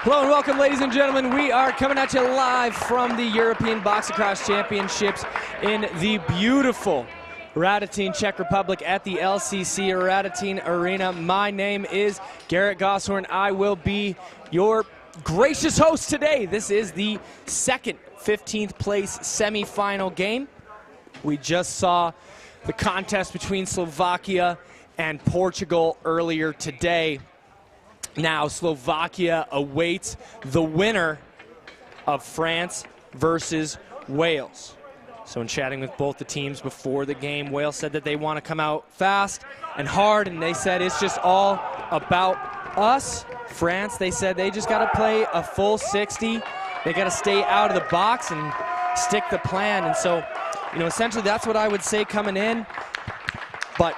Hello and welcome, ladies and gentlemen. We are coming at you live from the European Box Lacrosse Championships in the beautiful Radotín, Czech Republic at the LCC Radotín Arena. My name is Garrett Gosshorn. I will be your gracious host today. This is the second 15th place semifinal game. We just saw the contest between Slovakia and Portugal earlier today. Now Slovakia awaits the winner of France versus Wales. So in chatting with both the teams before the game, Wales said that they want to come out fast and hard, and they said it's just all about us. France, they said they just got to play a full 60. They got to stay out of the box and stick the plan. And so, essentially that's what I would say coming in. But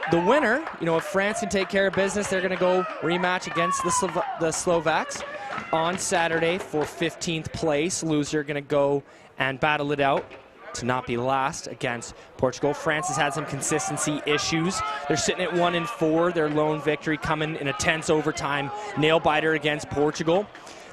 the winner, if France can take care of business, they're going to go rematch against the Slovaks on Saturday for 15th place. Loser going to go and battle it out to not be last against Portugal. France has had some consistency issues. They're sitting at 1-4. Their lone victory coming in a tense overtime nail-biter against Portugal.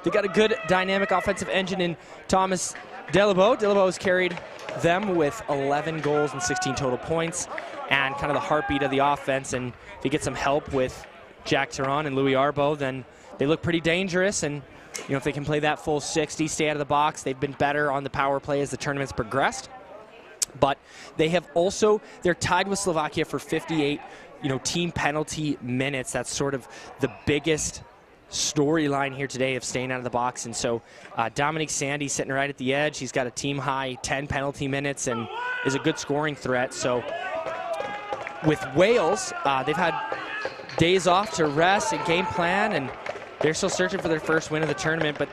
They got a good dynamic offensive engine in Thomas Delabo. Delabo has carried them with 11 goals and 16 total points, and kind of the heartbeat of the offense. And if you get some help with Jack Theron and Louis Arbo, then they look pretty dangerous. And if they can play that full 60, stay out of the box, they've been better on the power play as the tournament's progressed. But they have also, they're tied with Slovakia for 58, team penalty minutes. That's sort of the biggest storyline here today of staying out of the box. And so Dominic Sandy sitting right at the edge. He's got a team high 10 penalty minutes and is a good scoring threat. So with Wales, they've had days off to rest and game plan, and they're still searching for their first win of the tournament. But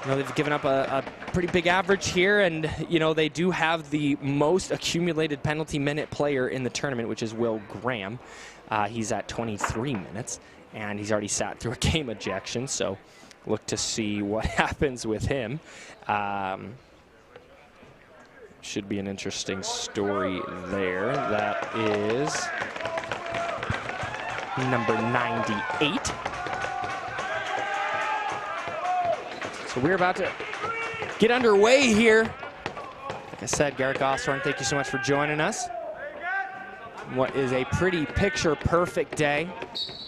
they've given up a pretty big average here, and they do have the most accumulated penalty minute player in the tournament, which is Will Graham. He's at 23 minutes. And he's already sat through a game ejection, so look to see what happens with him. Should be an interesting story there. That is number 98. So we're about to get underway here. Like I said, Garrett Gosshorn, thank you so much for joining us. What is a pretty picture-perfect day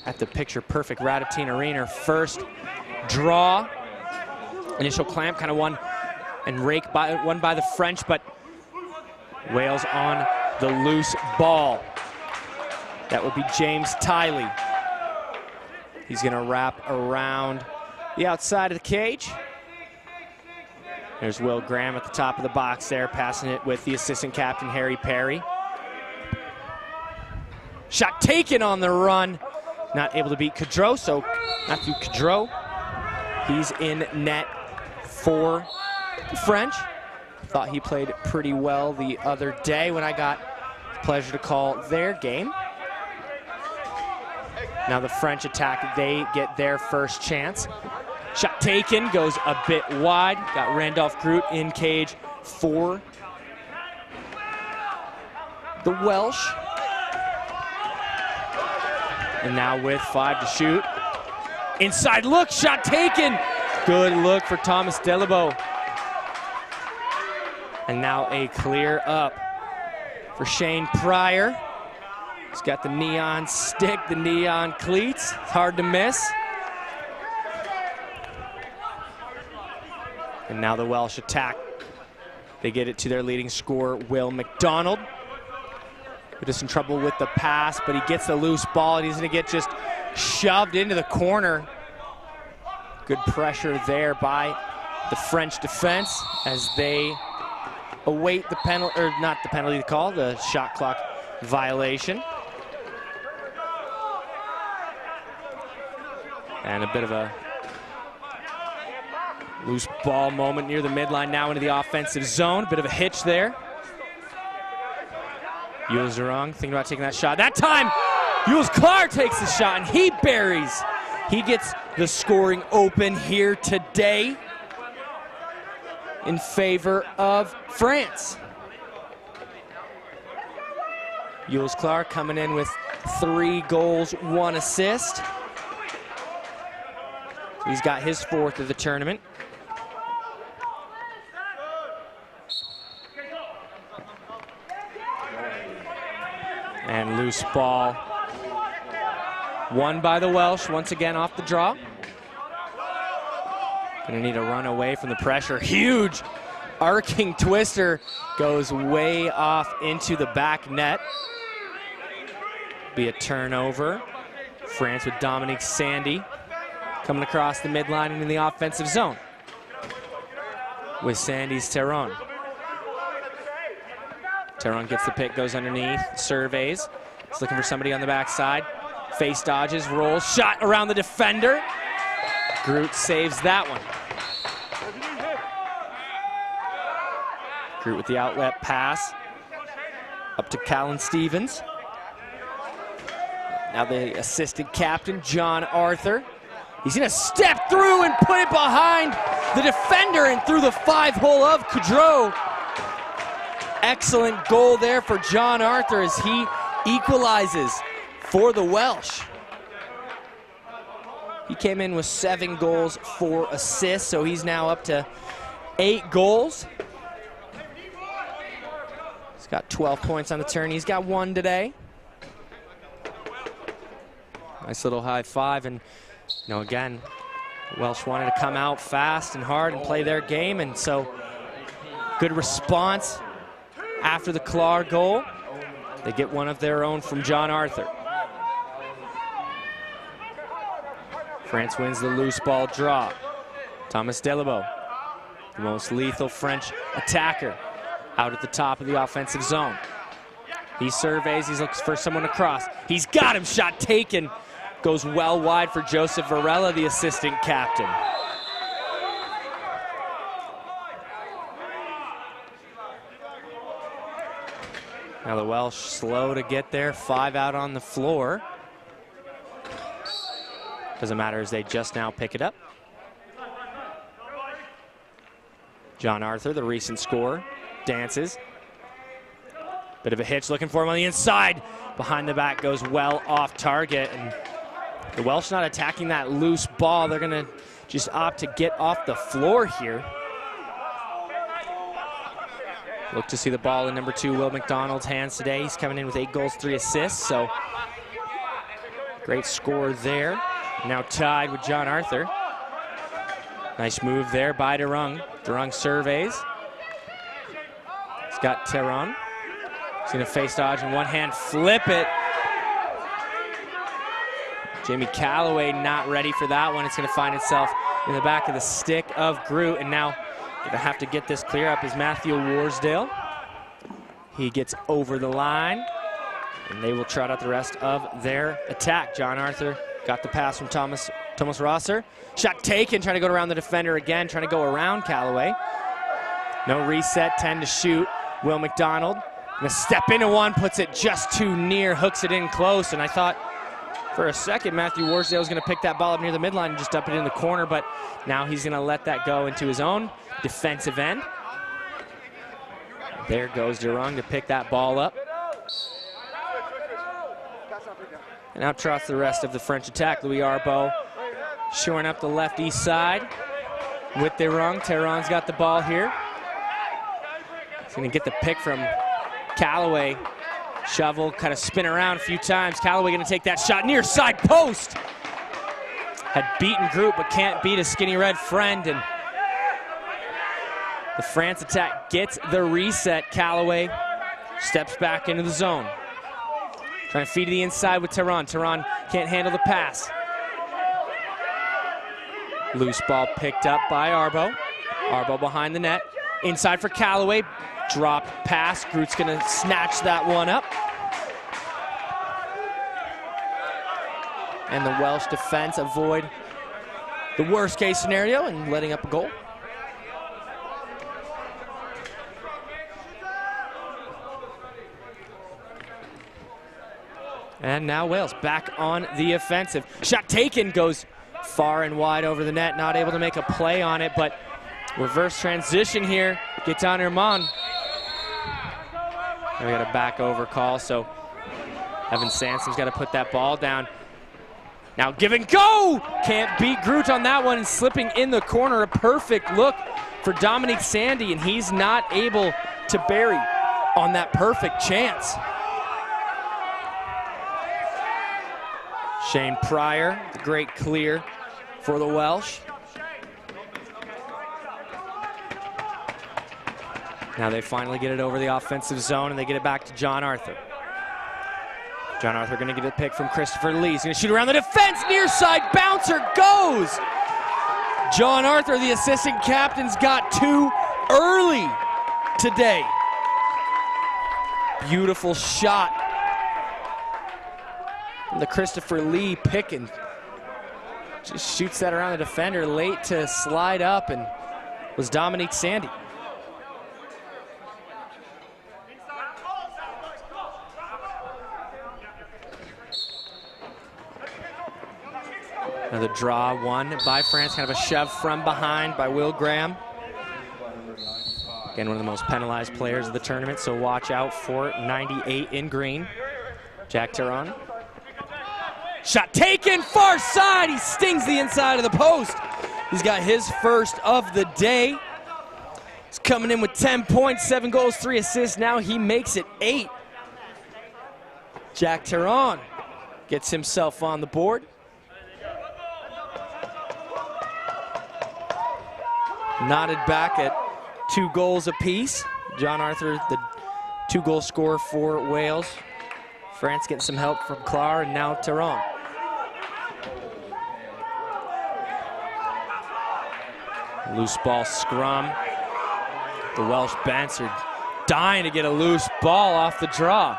at the picture-perfect Radotín Arena. First draw, initial clamp, kind of won and won by the French, but Wales on the loose ball. That would be James Tiley. He's going to wrap around the outside of the cage. There's Will Graham at the top of the box there, passing it with the assistant captain, Harry Perry. Shot taken on the run. Not able to beat Cadreau, so Matthew Cadreau, he's in net for the French. Thought he played pretty well the other day when I got the pleasure to call their game. Now the French attack, they get their first chance. Shot taken, goes a bit wide. Got Randolph Groot in cage for the Welsh. And now with 5 to shoot. Inside look, shot taken. Good look for Thomas Delabo. And now a clear up for Shane Pryor. He's got the neon stick, the neon cleats. It's hard to miss. And now the Welsh attack. They get it to their leading scorer, Will McDonald. Just in trouble with the pass, but he gets the loose ball and he's going to get just shoved into the corner. Good pressure there by the French defense as they await the penalty, or not the penalty call, the shot clock violation. And a bit of a loose ball moment near the midline, now into the offensive zone. Bit of a hitch there. Jules Zerong thinking about taking that shot. That time, Jules Clark takes the shot and he buries. He gets the scoring open here today in favor of France. Jules Clark coming in with 3 goals, 1 assist. He's got his 4th of the tournament. And loose ball. Won by the Welsh, once again off the draw. Gonna need a run away from the pressure. Huge arcing twister goes way off into the back net. Be a turnover. France with Dominique Sandy coming across the midline and in the offensive zone. With Sandy's Terron. Terron gets the pick, goes underneath, surveys. He's looking for somebody on the backside. Face dodges, rolls, shot around the defender. Groot saves that one. Groot with the outlet pass. Up to Callan Stevens. Now the assistant captain, John Arthur. He's gonna step through and put it behind the defender and through the 5-hole of Coudreau. Excellent goal there for John Arthur as he equalizes for the Welsh. He came in with 7 goals, 4 assists, so he's now up to 8 goals. He's got 12 points on the turn. He's got 1 today. Nice little high five, and you know, again, Welsh wanted to come out fast and hard and play their game, and so good response after the Clar goal. They get one of their own from John Arthur. France wins the loose ball draw. Thomas Delabo, the most lethal French attacker, out at the top of the offensive zone. He surveys, he's looking for someone to cross. He's got him, shot taken. Goes well wide for Joseph Varela, the assistant captain. Now the Welsh slow to get there, 5 out on the floor. Doesn't matter as they just now pick it up. John Arthur, the recent scorer, dances. Bit of a hitch, looking for him on the inside. Behind the back goes well off target, and the Welsh not attacking that loose ball. They're gonna just opt to get off the floor here. Look to see the ball in number 2, Will McDonald's hands today. He's coming in with 8 goals, 3 assists, so great score there. Now tied with John Arthur. Nice move there by Derung. Derung surveys. He's got Terron. He's gonna face dodge and one hand flip it. Jamie Calloway not ready for that one. It's gonna find itself in the back of the stick of Groot, and now gonna have to get this clear up is Matthew Warsdale. He gets over the line, and they will trot out the rest of their attack. John Arthur got the pass from Thomas Rosser. Shot taken, trying to go around the defender again, trying to go around Calloway. No reset, 10 to shoot. Will McDonald gonna step into one, puts it just too near, hooks it in close, and I thought for a second Matthew Warsdale was gonna pick that ball up near the midline and just dump it in the corner, but now he's gonna let that go into his own defensive end. There goes Derung to pick that ball up. And out trots the rest of the French attack. Louis Arbault shoring up the left east side with Derung. Terron's got the ball here. He's gonna get the pick from Calloway. Shovel, kind of spin around a few times. Calloway gonna take that shot near side post. Had beaten Groot, but can't beat a skinny red friend, and the France attack gets the reset. Calloway steps back into the zone. Trying to feed to the inside with Terron. Terron can't handle the pass. Loose ball picked up by Arbault. Arbault behind the net. Inside for Calloway. Drop pass. Groot's gonna snatch that one up. And the Welsh defense avoid the worst case scenario and letting up a goal. And now Wales back on the offensive. Shot taken, goes far and wide over the net, not able to make a play on it, but reverse transition here. Gaetan Herman. And we got a back over call, so Evan Sansom's got to put that ball down. Now give and go! Can't beat Groot on that one, and slipping in the corner. A perfect look for Dominique Sandy, and he's not able to bury on that perfect chance. Shane Pryor, the great clear for the Welsh. Now they finally get it over the offensive zone, and they get it back to John Arthur. John Arthur gonna get a pick from Christopher Lee. He's gonna shoot around the defense, near side bouncer goes. John Arthur, the assistant captain's got two early today. Beautiful shot. And the Christopher Lee pick, and just shoots that around the defender. Late to slide up, and was Dominique Sandy. Another draw won by France, kind of a shove from behind by Will Graham. Again, one of the most penalized players of the tournament, so watch out for 98 in green. Jack Teron. Shot taken, far side, he stings the inside of the post. He's got his first of the day. He's coming in with 10 points, 7 goals, 3 assists. Now he makes it 8. Jack Teron gets himself on the board. Knotted back at 2 goals apiece. John Arthur, the 2-goal scorer for Wales. France getting some help from Clar, and now Teron. Loose ball scrum. The Welsh bench are dying to get a loose ball off the draw.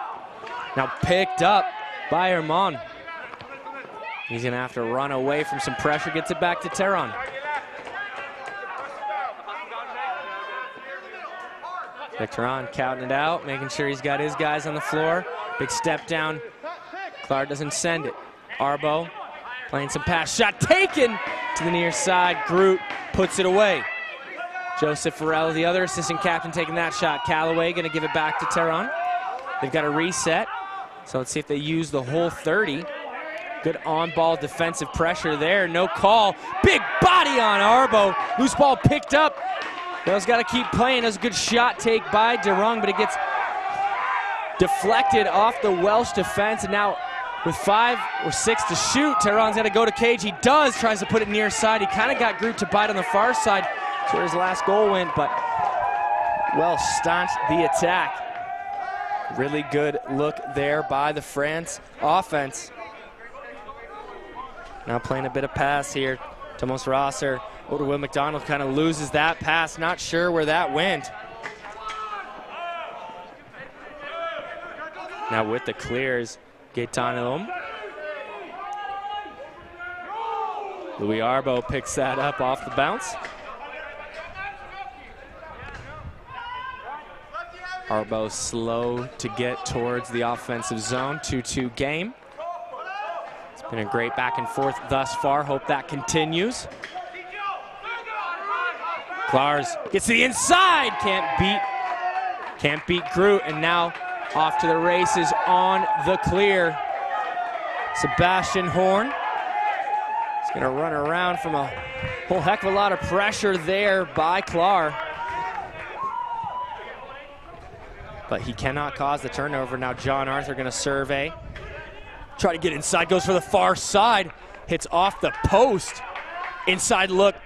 Now picked up by Herman. He's gonna have to run away from some pressure, gets it back to Teron. Teron counting it out, making sure he's got his guys on the floor. Big step down. Clark doesn't send it. Arbo playing some pass. Shot taken to the near side. Groot puts it away. Joseph Farrell, the other assistant captain, taking that shot. Callaway going to give it back to Teron. They've got a reset. So let's see if they use the whole 30. Good on-ball defensive pressure there. No call. Big body on Arbo. Loose ball picked up. Wales got to keep playing. It was a good shot take by DeRong, but it gets deflected off the Welsh defense. And now with 5 or 6 to shoot, Teron's got to go to cage. He does, tries to put it near side. He kind of got Groot to bite on the far side. That's where his last goal went, but Welsh staunched the attack. Really good look there by the France offense. Now playing a bit of pass here. Thomas Rosser over to Will McDonald, kind of loses that pass. Not sure where that went. Now with the clears, Gaetan Ilom. Louis Arbo picks that up off the bounce. Arbo slow to get towards the offensive zone. 2-2 game. It's been a great back and forth thus far. Hope that continues. Klars gets to the inside. Can't beat Groot, and now off to the races on the clear. Sebastian Horn. He's gonna run around from a whole heck of a lot of pressure there by Clar. But he cannot cause the turnover. Now John Arthur gonna survey. Try to get inside, goes for the far side. Hits off the post. Inside look,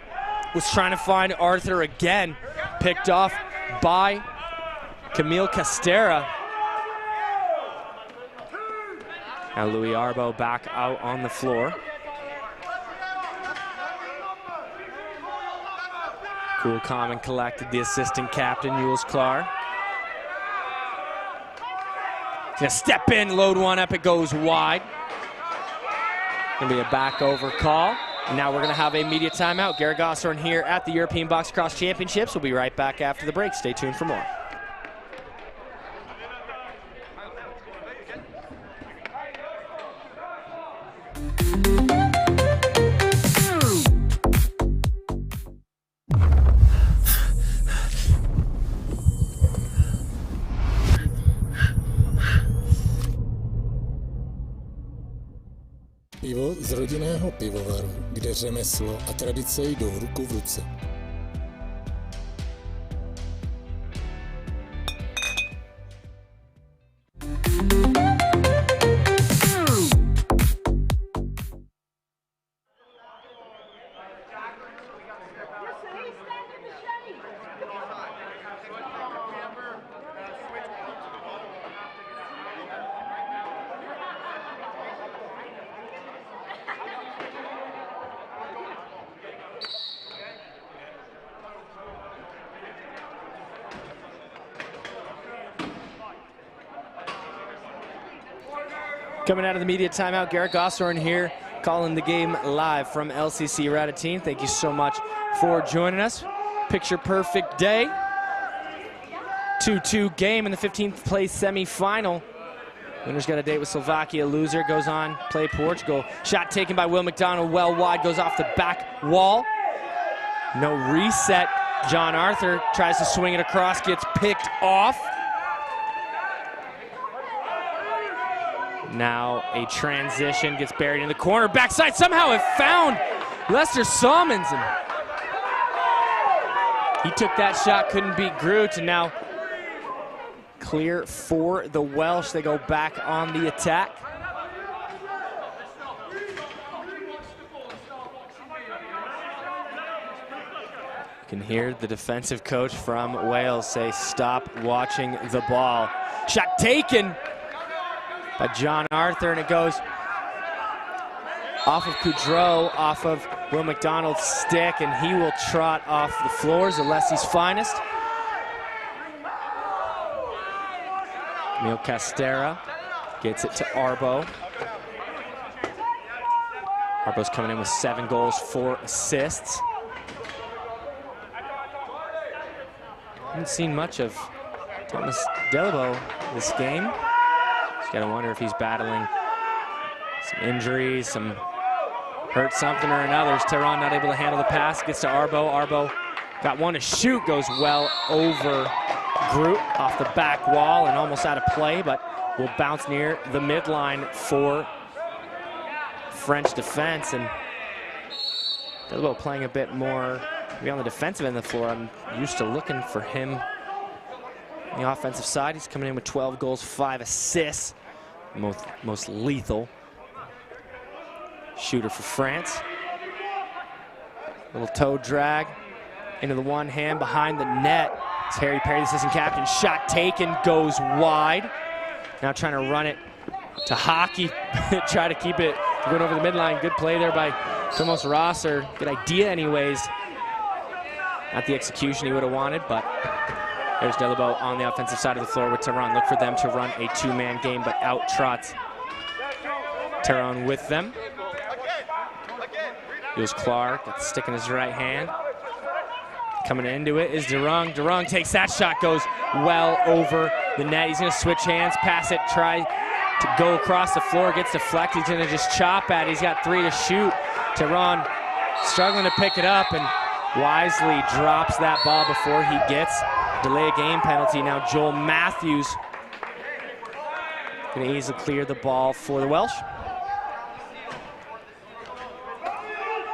was trying to find Arthur again. Picked off by Camille Castera. Now Louis Arbo back out on the floor. Cool, calm, and collected, the assistant captain, Jules Clar. Gonna step in, load one up, it goes wide. Gonna be a back over call. And now we're gonna have a media timeout. Garrett Gosthorn here at the European Box Cross Championships. We'll be right back after the break. Stay tuned for more. Iwo rodinného pivovaru, kde řemeslo a tradice jdou ruku v ruce. Coming out of the media timeout, Garrett Gosthorn here, calling the game live from LCC Radotín. Thank you so much for joining us. Picture perfect day. 2-2 game in the 15th place semifinal. Winner's got a date with Slovakia. Loser goes on, play Portugal. Shot taken by Will McDonald, well wide, goes off the back wall. No reset. John Arthur tries to swing it across, gets picked off. Now a transition, gets buried in the corner. Backside, somehow it found Lester Salmons. And he took that shot, couldn't beat Groot, and now clear for the Welsh. They go back on the attack. You can hear the defensive coach from Wales say, "Stop watching the ball." Shot taken by John Arthur, and it goes off of Coudreau, off of Will McDonald's stick, and he will trot off the floors of Leslie's finest. Emil Castera gets it to Arbo. Arbo's coming in with 7 goals, 4 assists. Haven't seen much of Thomas Delabo this game. Got to wonder if he's battling some injuries, some hurt something or another. Tehran not able to handle the pass, gets to Arbo. Arbo got one to shoot, goes well over Groot off the back wall and almost out of play, but will bounce near the midline for French defense. And Delabo playing a bit more maybe on the defensive end of the floor. I'm used to looking for him on the offensive side. He's coming in with 12 goals, 5 assists. Most lethal shooter for France. Little toe drag into the one hand behind the net. It's Harry Perry, the assistant captain. Shot taken, goes wide. Now trying to run it to Hockey. Try to keep it going over the midline. Good play there by Tomas Rosser. Good idea anyways. Not the execution he would have wanted, but there's Delabo on the offensive side of the floor with Tehran. Look for them to run a 2-man game, but out trots Tehran with them. Here's Clark, got the stick in his right hand. Coming into it is Durang. Durang takes that shot, goes well over the net. He's gonna switch hands, pass it, try to go across the floor, gets deflected. He's gonna just chop at it. He's got 3 to shoot. Tehran struggling to pick it up and wisely drops that ball before he gets delay a game penalty. Now Joel Matthews gonna easily clear the ball for the Welsh.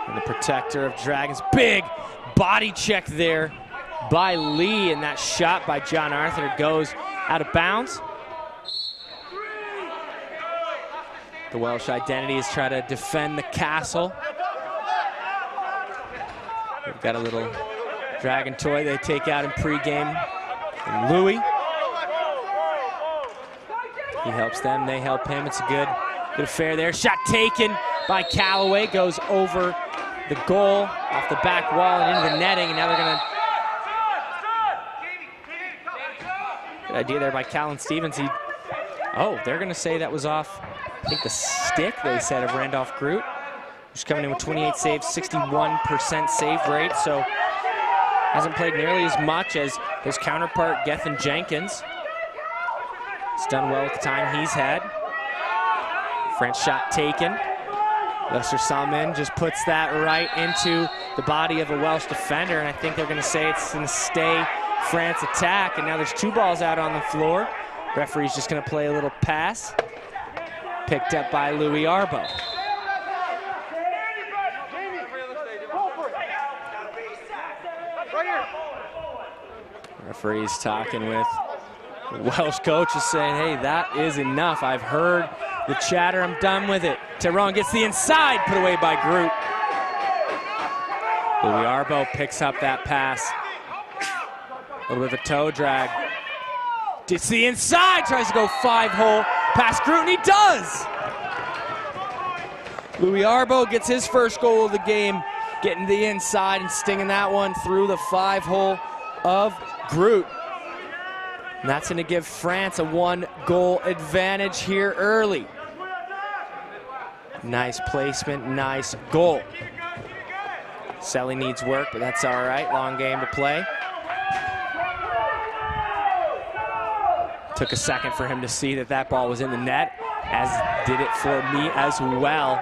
And the protector of Dragons, big body check there by Lee, and that shot by John Arthur goes out of bounds. The Welsh identity is try to defend the castle. We've got a little Dragon toy they take out in pregame. And Louis, he helps them, they help him. It's a good affair there. Shot taken by Callaway, goes over the goal, off the back wall and into the netting, and now they're gonna... Good idea there by Callan Stevens. They're gonna say that was off, I think the stick, they said, of Randolph Groot. Who's coming in with 28 saves, 61% save rate, so hasn't played nearly as much as his counterpart, Gethin Jenkins. He's done well at the time he's had. French shot taken. Lester Salmon just puts that right into the body of a Welsh defender, and I think they're gonna say it's gonna stay France attack, and now there's 2 balls out on the floor. Referee's just gonna play a little pass. Picked up by Louis Arbo. Referee's talking with Welsh coaches saying, hey, that is enough. I've heard the chatter. I'm done with it. Tyrone gets the inside, put away by Groot. Louis Arbo picks up that pass. A little bit of a toe drag. Gets the inside, tries to go 5-hole past Groot, and he does! Louis Arbo gets his first goal of the game, getting the inside and stinging that one through the 5-hole of Groot. And that's going to give France a 1-goal advantage here early. Nice placement, nice goal. Selly needs work, but that's all right. Long game to play. Took a second for him to see that that ball was in the net, as did it for me as well.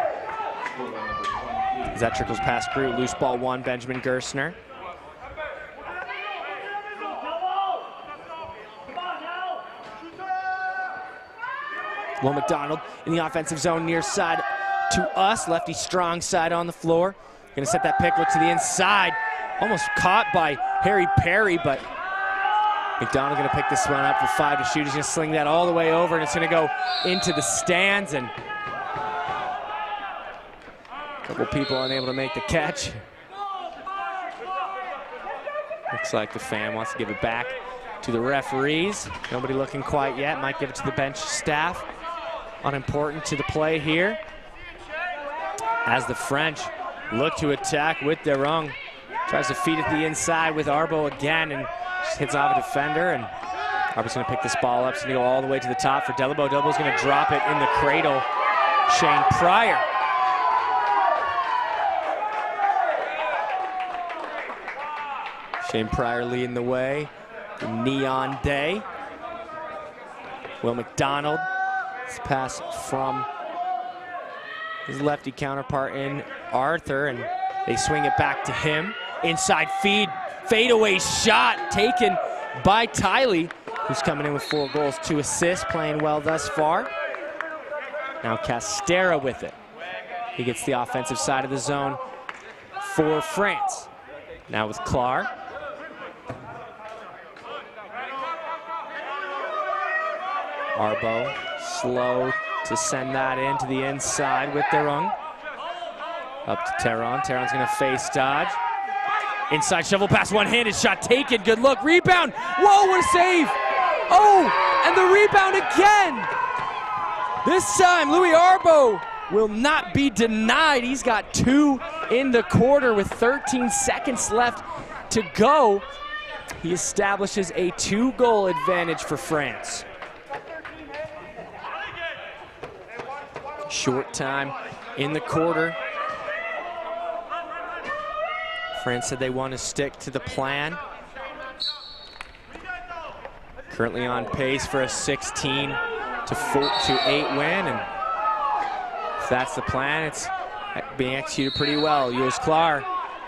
As that trickles past Groot, loose ball 1, Benjamin Gerstner. Will McDonald in the offensive zone near side to us. Lefty strong side on the floor. Gonna set that pick, look to the inside. Almost caught by Harry Perry, but McDonald gonna pick this one up for 5 to shoot. He's gonna sling that all the way over, and it's gonna go into the stands, and a couple people unable to make the catch. Looks like the fan wants to give it back to the referees. Nobody looking quite yet. Might give it to the bench staff. Unimportant to the play here, as the French look to attack with Derong. Tries to feed it the inside with Arbo again, and just hits off a defender, and Arbo's gonna pick this ball up. It's gonna go all the way to the top for Delabo. Delabo's gonna drop it in the cradle. Shane Pryor. Shane Pryor leading the way. The Neon Day. Will McDonald. This pass from his lefty counterpart in Arthur, and they swing it back to him. Inside feed, fadeaway shot taken by Tiley, who's coming in with 4 goals, 2 assists, playing well thus far. Now Castera with it. He gets the offensive side of the zone for France. Now with Clark. Arbo slow to send that into the inside with Derong. Up to Teron. Teron's gonna face dodge. Inside shovel pass, one-handed shot taken. Good look, rebound. Whoa, what a save! Oh, and the rebound again! This time, Louis Arbo will not be denied. He's got 2 in the quarter with 13 seconds left to go. He establishes a 2-goal advantage for France. Short time in the quarter. France said they want to stick to the plan. Currently on pace for a 16-8 win, and if that's the plan, it's being executed pretty well. Jules Clar,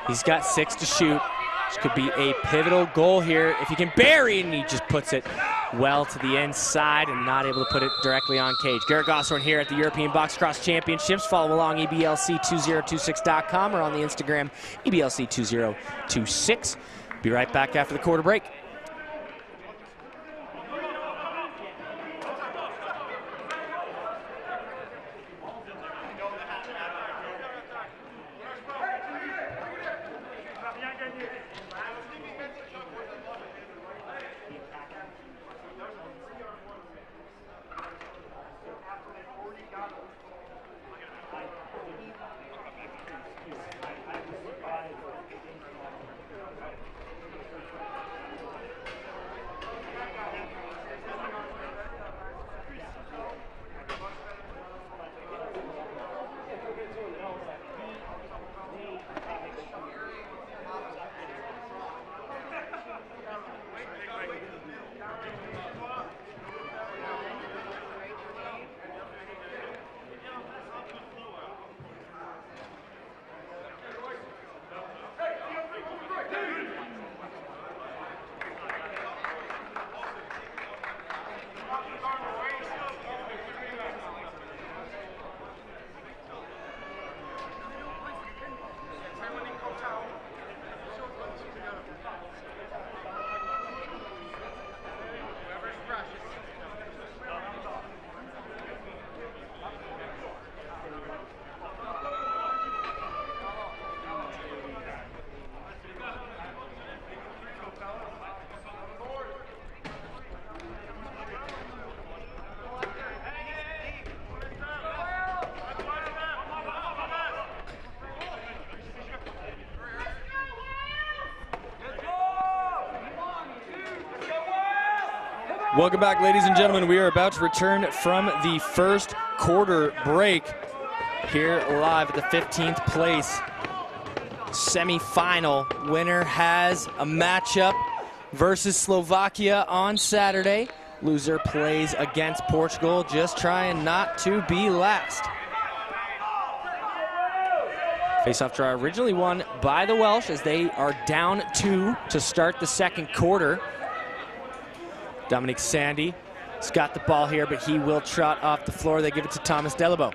he's got 6 to shoot. This could be a pivotal goal here if he can bury, and he just puts it well to the inside and not able to put it directly on cage. Garrett Gosthorn here at the European Box Cross Championships. Follow along EBLC2026.com or on the Instagram EBLC2026. Be right back after the quarter break. Welcome back, ladies and gentlemen. We are about to return from the first quarter break here live at the 15th place semi-final. Winner has a matchup versus Slovakia on Saturday. Loser plays against Portugal, just trying not to be last. Face-off draw originally won by the Welsh as they are down 2 to start the second quarter. Dominic Sandy has got the ball here, but he will trot off the floor. They give it to Thomas Delabo.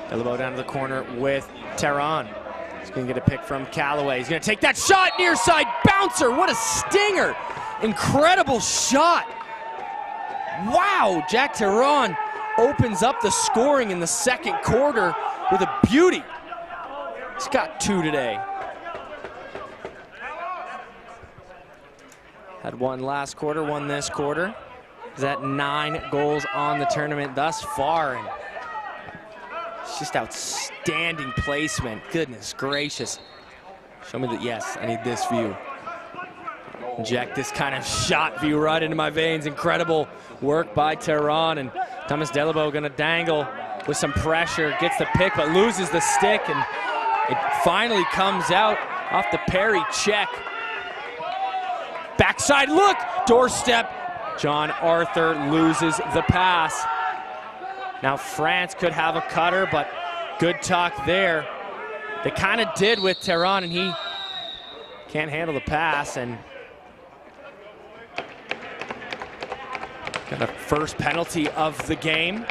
Delabo down to the corner with Tehran. He's going to get a pick from Callaway. He's going to take that shot, near side bouncer. What a stinger. Incredible shot. Wow, Jack Tehran opens up the scoring in the second quarter with a beauty. He's got 2 today. Had 1 last quarter, 1 this quarter. He's at 9 goals on the tournament thus far. And it's just outstanding placement. Goodness gracious. Show me that, yes, I need this view. Inject this kind of shot view right into my veins. Incredible work by Tehran, and Thomas Delabo gonna dangle with some pressure, gets the pick but loses the stick, and it finally comes out off the parry check. Backside look, doorstep. John Arthur loses the pass. Now France could have a cutter, but good talk there. They kind of did with Tehran, and he can't handle the pass, and got the first penalty of the game.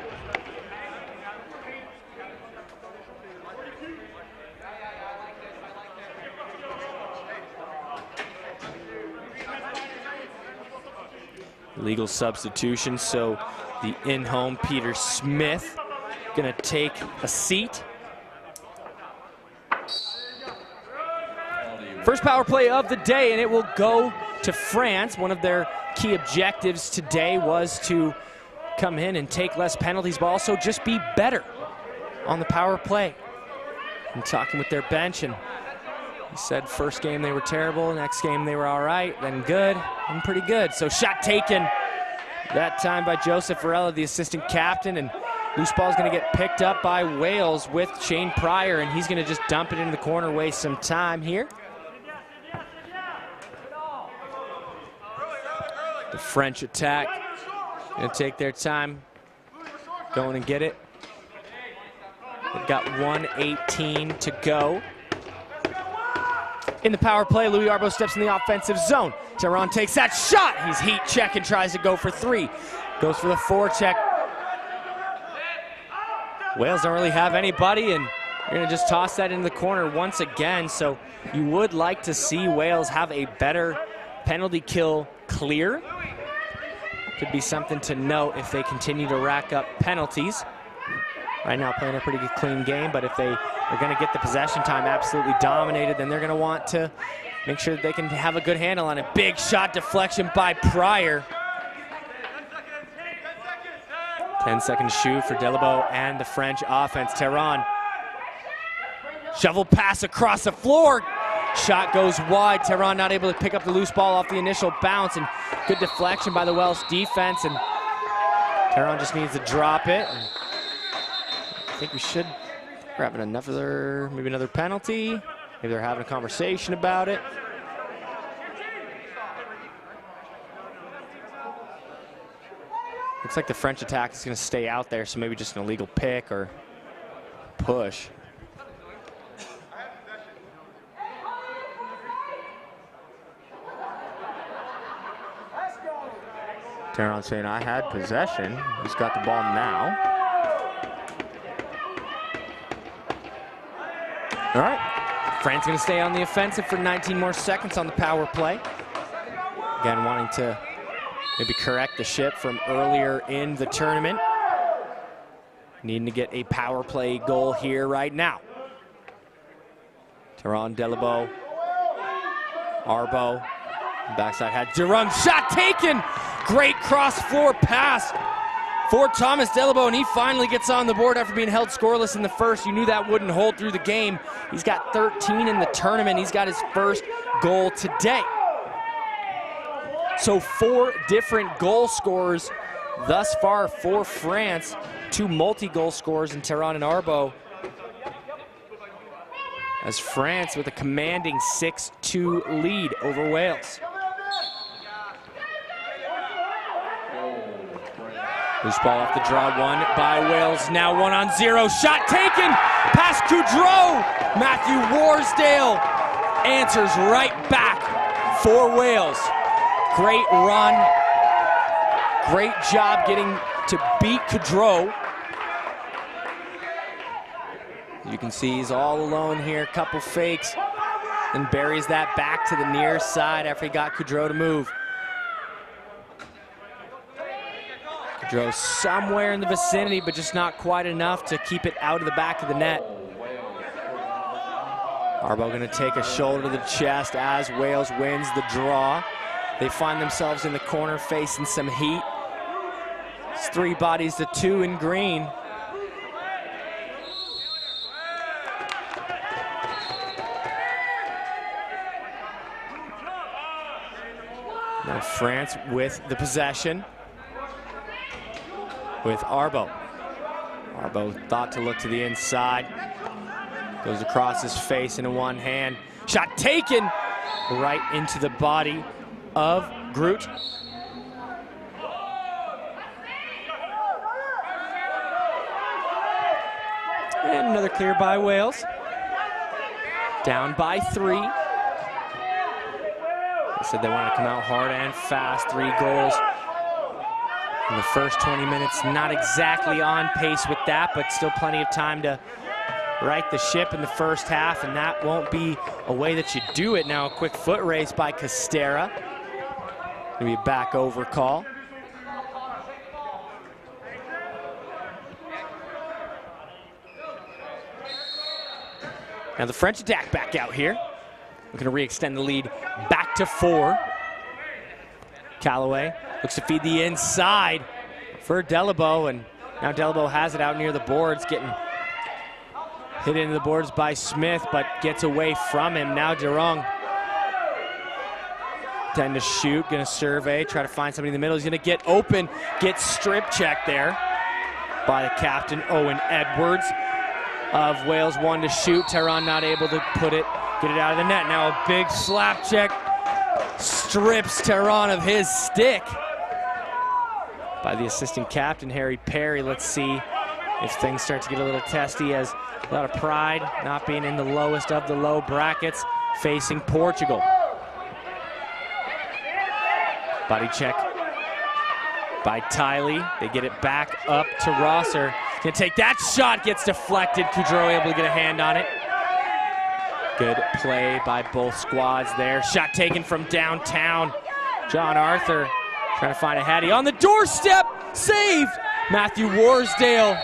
Legal substitution, so the in-home Peter Smith gonna take a seat. First power play of the day, and it will go to France. One of their key objectives today was to come in and take less penalties, but also just be better on the power play. I'm talking with their bench, and he said first game they were terrible, next game they were all right, then good, and pretty good. So shot taken that time by Joseph Varela, the assistant captain, and loose ball is going to get picked up by Wales with Shane Pryor, and he's going to just dump it into the corner, waste some time here. The French attack going to take their time, going and get it. They've got 1:18 to go. In the power play, Louis Arbo steps in the offensive zone. Tehran takes that shot. He's heat check and tries to go for 3. Goes for the forecheck. Wales don't really have anybody, and they're gonna just toss that into the corner once again. So you would like to see Wales have a better penalty kill clear. Could be something to note if they continue to rack up penalties. Right now playing a pretty good clean game, but if they are going to get the possession time absolutely dominated, then they're going to want to make sure that they can have a good handle on it. Big shot deflection by Pryor. 10-second shoot for Delabo and the French offense. Tehran, shovel pass across the floor. Shot goes wide. Tehran not able to pick up the loose ball off the initial bounce, and good deflection by the Welsh defense, and Tehran just needs to drop it. And I think we should grab another, maybe another penalty. Maybe they're having a conversation about it. Looks like the French attack is going to stay out there, so maybe just an illegal pick or push. Tehran saying, I had possession. He's got the ball now. All right, France going to stay on the offensive for 19 more seconds on the power play. Again, wanting to maybe correct the ship from earlier in the tournament. Needing to get a power play goal here right now. Tehran, Delabo, Arbo, backside had Durung, shot taken! Great cross floor pass for Thomas Delabo, and he finally gets on the board after being held scoreless in the first. You knew that wouldn't hold through the game. He's got 13 in the tournament. He's got his first goal today. So 4 different goal scorers thus far for France. 2 multi-goal scorers in Théron and Arbo. As France with a commanding 6-2 lead over Wales. Loose ball off the draw, won by Wales. Now 1-on-0, shot taken, past Coudreau. Matthew Warsdale answers right back for Wales. Great run, great job getting to beat Coudreau. You can see he's all alone here, couple fakes, and buries that back to the near side after he got Coudreau to move. Coudreau somewhere in the vicinity, but just not quite enough to keep it out of the back of the net. Arbo gonna take a shoulder to the chest as Wales wins the draw. They find themselves in the corner facing some heat. It's 3 bodies to 2 in green. Now France with the possession with Arbo. Arbo thought to look to the inside. Goes across his face into one hand. Shot taken right into the body of Groot. And another clear by Wales. Down by 3. They said they want to come out hard and fast. 3 goals in the first 20 minutes. Not exactly on pace with that, but still plenty of time to right the ship in the first half, and that won't be a way that you do it. Now a quick foot race by Castera. Gonna be a back over call. Now the French attack back out here. We're gonna re-extend the lead back to 4. Callaway looks to feed the inside for Delabo, and now Delabo has it out near the boards, getting hit into the boards by Smith, but gets away from him. Now Durong tend to shoot, gonna survey, try to find somebody in the middle. He's gonna get open, get strip checked there by the captain, Owen Edwards of Wales. 1 to shoot, Théron not able to get it out of the net. Now a big slap check, strips Théron of his stick by the assistant captain, Harry Perry. Let's see if things start to get a little testy, as a lot of pride, not being in the lowest of the low brackets, facing Portugal. Body check by Tiley. They get it back up to Rosser. Gonna take that shot, gets deflected. Coudreau able to get a hand on it. Good play by both squads there. Shot taken from downtown. John Arthur trying to find a Hattie on the doorstep. Saved. Matthew Warsdale.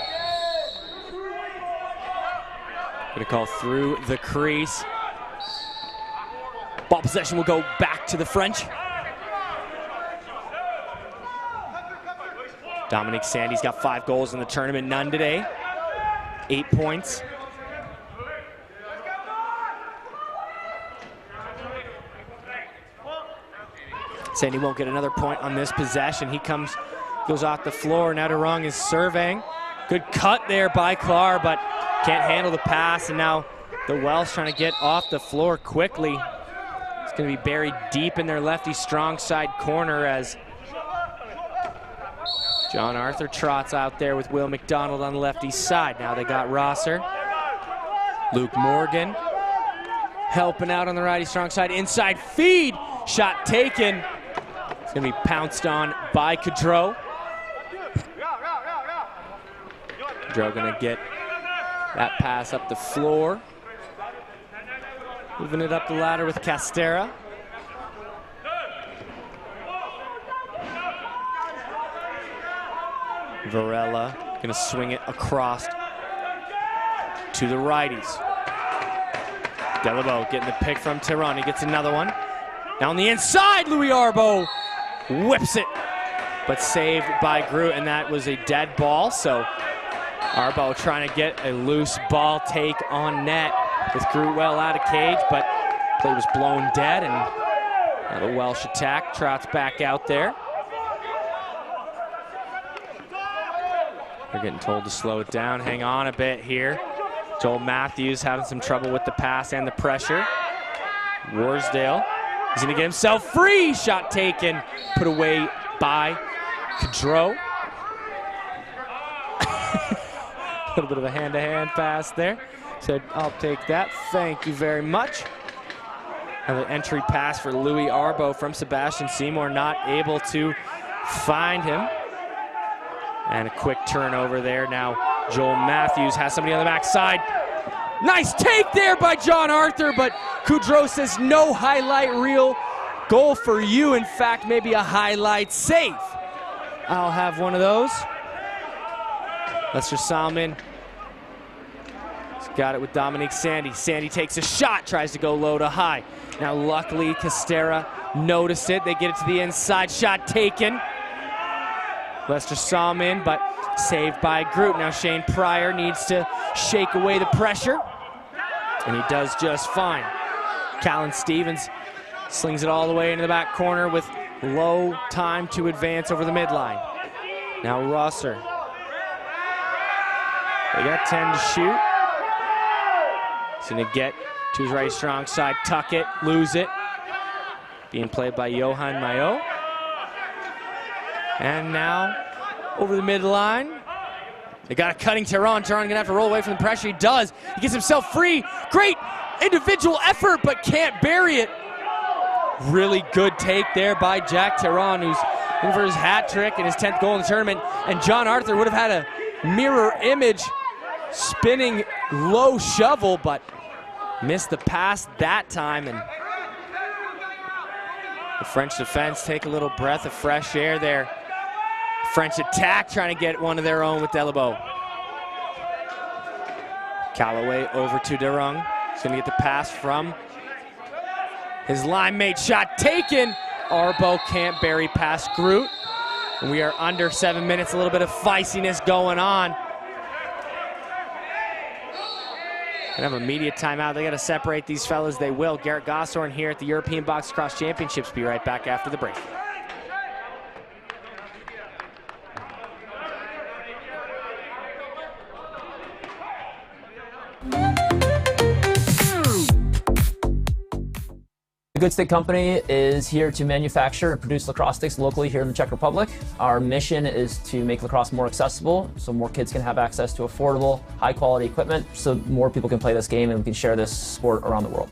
Gonna call through the crease. Ball possession will go back to the French. Dominic Sandy's got 5 goals in the tournament, none today. 8 points. Sandy won't get another point on this possession. He goes off the floor. Now Durong is surveying. Good cut there by Clar, but can't handle the pass, and now the Welsh trying to get off the floor quickly. It's going to be buried deep in their lefty strong side corner as John Arthur trots out there with Will McDonald on the lefty side. Now they got Rosser. Luke Morgan helping out on the righty strong side. Inside feed, shot taken. It's going to be pounced on by Coudreau. Coudreau going to get that pass up the floor. Moving it up the ladder with Castera. Varela gonna swing it across to the righties. Delabo getting the pick from Théron. He gets another one. Now on the inside, Louis Arbo whips it, but saved by Groot, and that was a dead ball. So Arbo trying to get a loose ball take on net with Groot well out of cage, but play was blown dead, and Little Welsh attack, Trout's back out there. They're getting told to slow it down, hang on a bit here. Joel Matthews having some trouble with the pass and the pressure. Warsdale is gonna get himself free. Shot taken, put away by Cadreau. A little bit of a hand-to-hand pass there. Said, I'll take that, thank you very much. Another entry pass for Louis Arbo from Sebastian Seymour, not able to find him. And a quick turnover there. Now Joel Matthews has somebody on the backside. Nice take there by John Arthur, but Cadreau says no highlight reel goal for you. In fact, maybe a highlight save. I'll have one of those. Lester Salmon has got it with Dominique Sandy. Sandy takes a shot, tries to go low to high. Now luckily Castera noticed it. They get it to the inside, shot taken. Lester Salmon, but saved by Groot. Now Shane Pryor needs to shake away the pressure, and he does just fine. Callan Stevens slings it all the way into the back corner with low time to advance over the midline. Now Rosser. They got 10 to shoot. He's gonna get to his right strong side, tuck it, lose it. Being played by Johan Mayo. And now over the midline. They got a cutting Terron. Terron gonna have to roll away from the pressure. He does. He gets himself free. Great individual effort, but can't bury it. Really good take there by Jack Terron, who's in for his hat trick and his 10th goal in the tournament. And John Arthur would have had a mirror image spinning low shovel, but missed the pass that time. And the French defense take a little breath of fresh air there. French attack trying to get one of their own with Delabo. Callaway over to Derung. He's gonna get the pass from his line mate. Shot taken. Arbo can't bury past Groot. And we are under 7 minutes, a little bit of feistiness going on. Gonna have a media timeout. They gotta separate these fellas. They will. Garrett Gossorn here at the European Box Cross Championships. Be right back after the break. The Good Stick Company is here to manufacture and produce lacrosse sticks locally here in the Czech Republic. Our mission is to make lacrosse more accessible so more kids can have access to affordable, high-quality equipment so more people can play this game and we can share this sport around the world.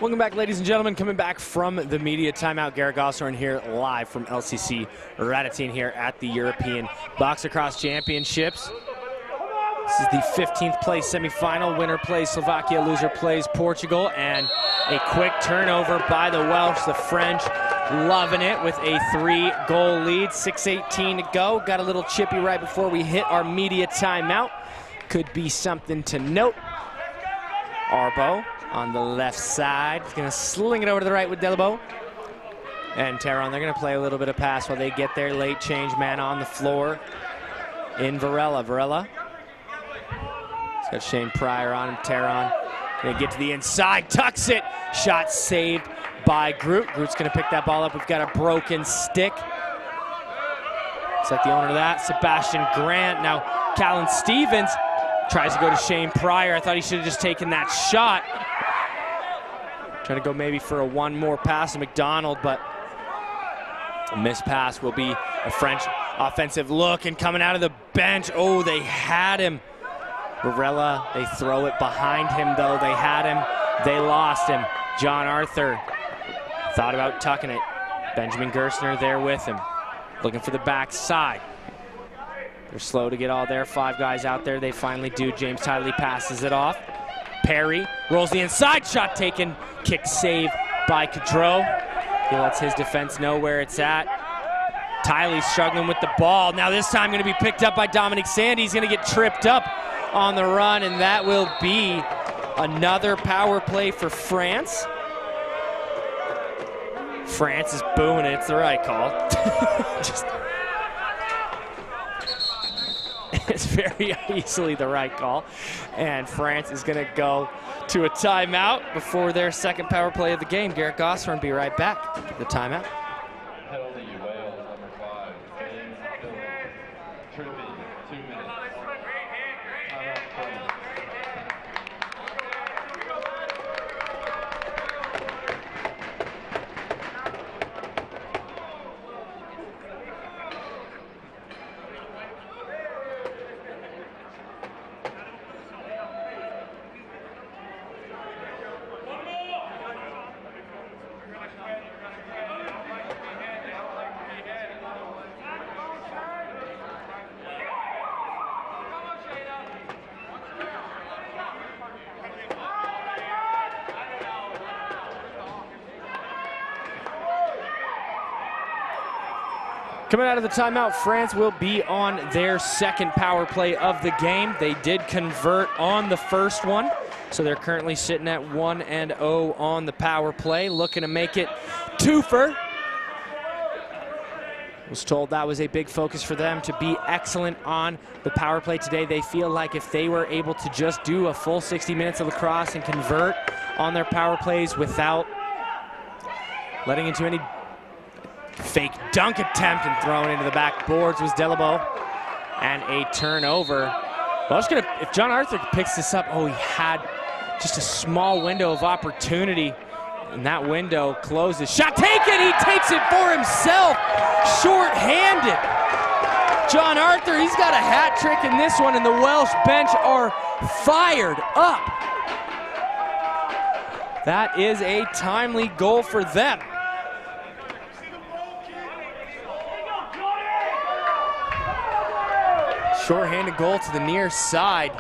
Welcome back, ladies and gentlemen. Coming back from the media timeout, Garrett Gossorn here live from LCC Radotín here at the European Box Lacrosse Championships. This is the 15th place semifinal. Winner plays Slovakia, loser plays Portugal, and a quick turnover by the Welsh. The French loving it with a 3-goal lead. 6:18 to go. Got a little chippy right before we hit our media timeout. Could be something to note. Arbo on the left side. He's gonna sling it over to the right with Delabo. And Terron, they're gonna play a little bit of pass while they get their late change man on the floor in Varela. Varela. He's got Shane Pryor on him. Terron gonna get to the inside, tucks it. Shot saved by Groot. Groot's gonna pick that ball up. We've got a broken stick. Is that the owner of that? Sebastian Grant. Now Callan Stevens tries to go to Shane Pryor. I thought he should have just taken that shot. Trying to go maybe for a one more pass to McDonald, but A missed pass will be a French offensive look, and coming out of the bench, oh, they had him. Varela, they throw it behind him though. They had him, they lost him. John Arthur thought about tucking it. Benjamin Gerstner there with him, looking for the backside. They're slow to get all their 5 guys out there. They finally do. James Tiley passes it off. Perry rolls the inside, shot taken, kick save by Cadreau. He lets his defense know where it's at. Tiley's struggling with the ball. Now this time going to be picked up by Dominic Sandy. He's going to get tripped up on the run, and that will be another power play for France. France is booing it. It's the right call. It's very easily the right call. And France is going to go to a timeout before their second power play of the game. Garrett Gosford will be right back. The timeout. Penalty, Wales, number 5. James Tribby, 2 minutes. Timeout, please. Coming out of the timeout, France will be on their second power play of the game. They did convert on the first one, so they're currently sitting at 1-0 on the power play, looking to make it twofer. Was told that was a big focus for them to be excellent on the power play today. They feel like if they were able to just do a full 60 minutes of lacrosse and convert on their power plays without letting into any fake dunk attempt and thrown into the backboards was Delabo, and a turnover. Well, if John Arthur picks this up, oh, he had just a small window of opportunity, and that window closes. Shot taken, he takes it for himself, short-handed. John Arthur, he's got a hat trick in this one, and the Welsh bench are fired up. That is a timely goal for them. Short-handed goal to the near side.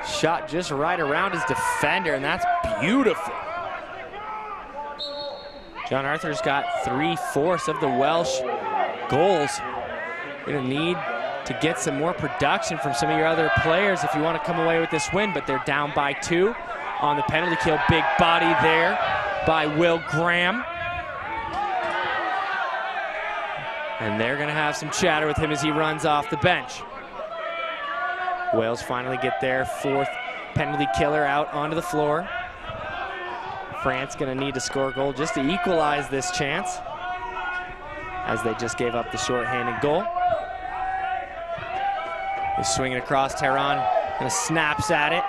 Shot just right around his defender, and that's beautiful. John Arthur's got 3/4 of the Welsh goals. You're gonna need to get some more production from some of your other players if you want to come away with this win, but they're down by 2 on the penalty kill. Big body there by Will Graham. And they're gonna have some chatter with him as he runs off the bench. Wales finally get their 4th penalty killer out onto the floor. France gonna need to score a goal just to equalize this chance, as they just gave up the short-handed goal. He's swinging across, Tehran and snaps at it.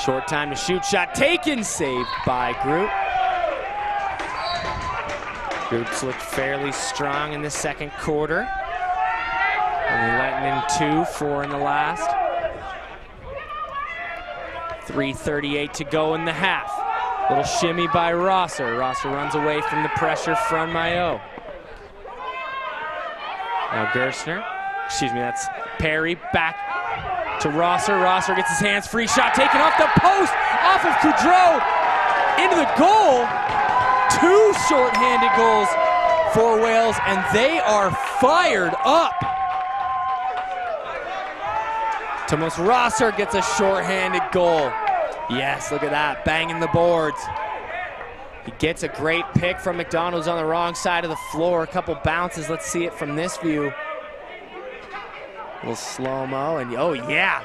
Short time to shoot, shot taken, saved by Groot. Groups looked fairly strong in the second quarter. Only letting in 2, 4 in the last. 3:38 to go in the half. Little shimmy by Rosser. Rosser runs away from the pressure from Mayo. Now Gerstner, that's Perry, back to Rosser. Rosser gets his hands free, shot taken off the post, off of Coudreau, into the goal. 2 short-handed goals for Wales, and they are fired up. Thomas Rosser gets a short-handed goal. Yes, look at that, banging the boards. He gets a great pick from McDonald's on the wrong side of the floor. A couple bounces, let's see it from this view. A little slow-mo, and oh yeah.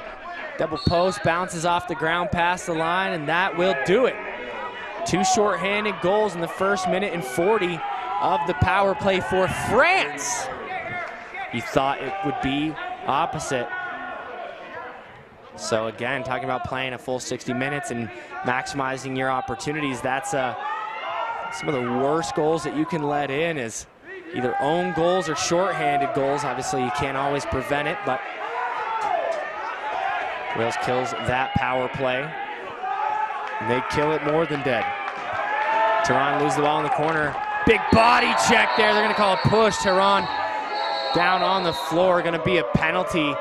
Double post, bounces off the ground past the line, and that will do it. 2 short-handed goals in the first minute and 40 of the power play for France. You thought it would be opposite. So again, talking about playing a full 60 minutes and maximizing your opportunities, that's a Some of the worst goals that you can let in is either own goals or shorthanded goals. Obviously, you can't always prevent it, but Wales kills that power play. And they kill it more than dead. Tehran loses the ball in the corner. Big body check there. They're going to call a push. Tehran down on the floor. Going to be a penalty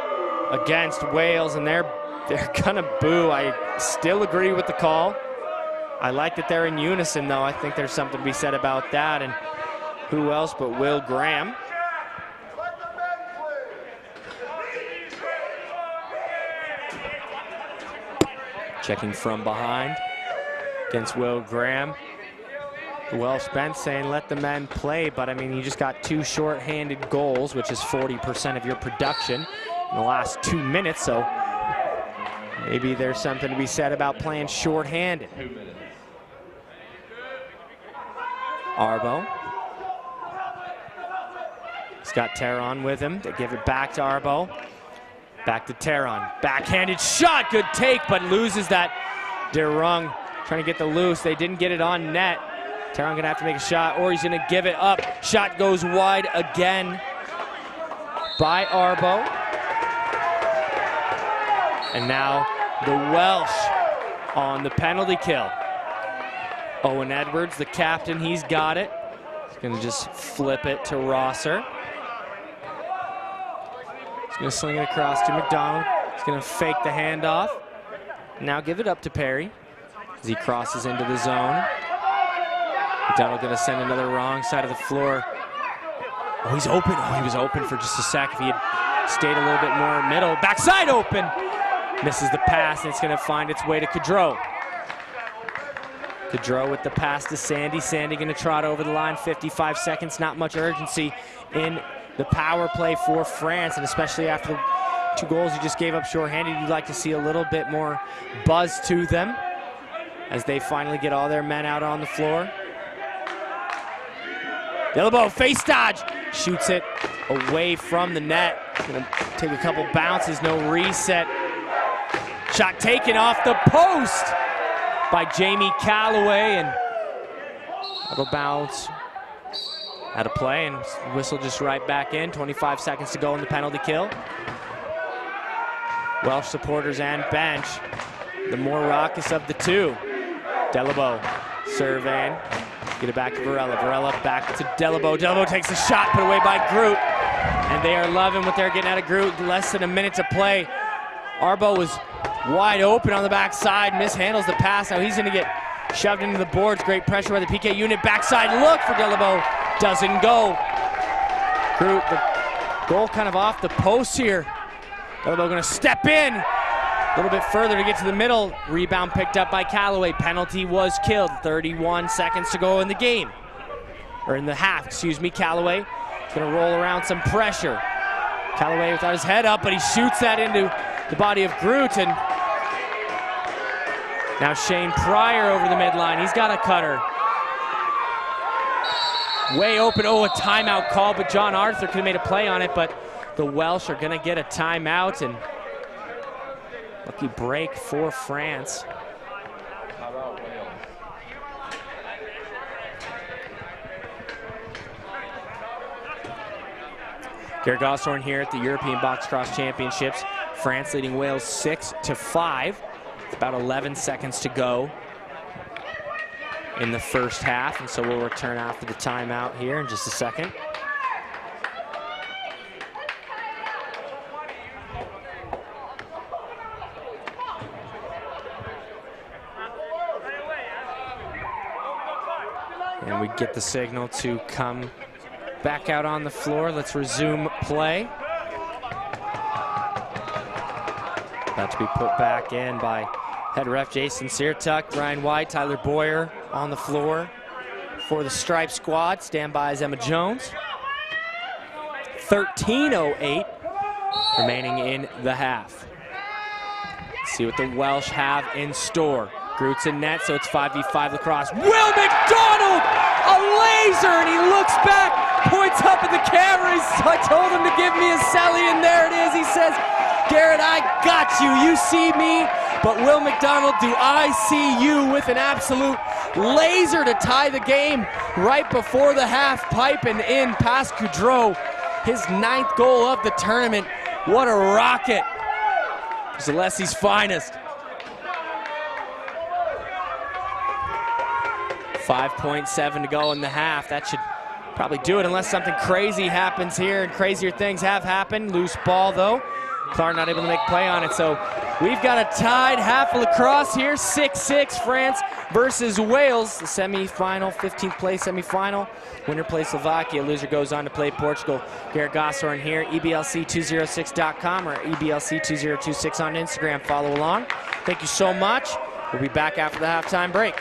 against Wales, and they're going to boo. I still agree with the call. I like that they're in unison, though. I think there's something to be said about that. And who else but Will Graham? Checking from behind against Will Graham. The Welsh bench saying let the men play, but I mean, you just got 2 short-handed goals, which is 40% of your production in the last 2 minutes, so maybe there's something to be said about playing short-handed. Arbo. He's got Tehran with him. They give it back to Arbo. Back to Tehran. Backhanded shot, good take, but loses that. De Rung trying to get the loose. They didn't get it on net. Tehran gonna have to make a shot, or he's gonna give it up. Shot goes wide again by Arbo. And now the Welsh on the penalty kill. Owen Edwards, the captain, he's got it. He's gonna just flip it to Rosser. He's gonna sling it across to McDonald. He's gonna fake the handoff. Now give it up to Perry as he crosses into the zone. McDonald gonna send another wrong side of the floor. Oh, he's open. Oh, he was open for just a sec. If he had stayed a little bit more middle. Backside open. Misses the pass, and it's gonna find its way to Caudreau. Caudreau with the pass to Sandy. Sandy gonna trot over the line, 55 seconds. Not much urgency in the power play for France, and especially after the 2 goals you just gave up shorthanded, you'd like to see a little bit more buzz to them as they finally get all their men out on the floor. Delabo, face dodge, shoots it away from the net. Gonna take a couple bounces, no reset. Shot taken off the post by Jamie Calloway, and that'll bounce out of play, and whistle just right back in. 25 seconds to go in the penalty kill. Welsh supporters and bench, the more raucous of the 2. Delabo surveying. Get it back to Varela. Varela back to Delabo. Delabo takes a shot, put away by Groot. And they are loving what they're getting out of Groot. Less than a minute to play. Arbo was wide open on the backside, mishandles the pass. Now he's gonna get shoved into the boards. Great pressure by the PK unit. Backside look for Delabo. Doesn't go. Groot, the goal kind of off the post here. Delabo gonna step in a little bit further to get to the middle. Rebound picked up by Calloway. Penalty was killed. 31 seconds to go in the game. Or in the half, excuse me. Calloway is gonna roll around some pressure. Calloway without his head up, but he shoots that into the body of Groot, and now Shane Pryor over the midline. He's got a cutter. Way open. Oh, a timeout call, but John Arthur could have made a play on it, but the Welsh are going to get a timeout, and lucky break for France. Garrett Gosthorn here at the European Box Cross Championships. France leading Wales 6-5. It's about 11 seconds to go in the first half, and so we'll return after the timeout here in just a second. And we get the signal to come back out on the floor. Let's resume play. About to be put back in by head ref Jason Seartuck, Ryan White, Tyler Boyer on the floor for the Stripe squad. Standby is Emma Jones. 13:08 remaining in the half. Let's see what the Welsh have in store. Groot's in net, so it's 5v5 lacrosse. Will McDonald, a laser, and he looks back, points up at the camera. I told him to give me a celly, and there it is. He says, Garrett, I got you. You see me, but Will McDonald, do I see you, with an absolute laser to tie the game right before the half, piping in past Goudreau. His 9th goal of the tournament. What a rocket. Zaleski's finest. 5.7 to go in the half. That should probably do it unless something crazy happens here, and crazier things have happened. Loose ball though. Clark not able to make play on it, so we've got a tied half of lacrosse here. 6-6 France versus Wales. The semi-final, 15th place semi-final. Winner plays Slovakia, loser goes on to play Portugal. Garrett Gosshorn here, EBLC206.com or EBLC2026 on Instagram. Follow along. Thank you so much. We'll be back after the halftime break.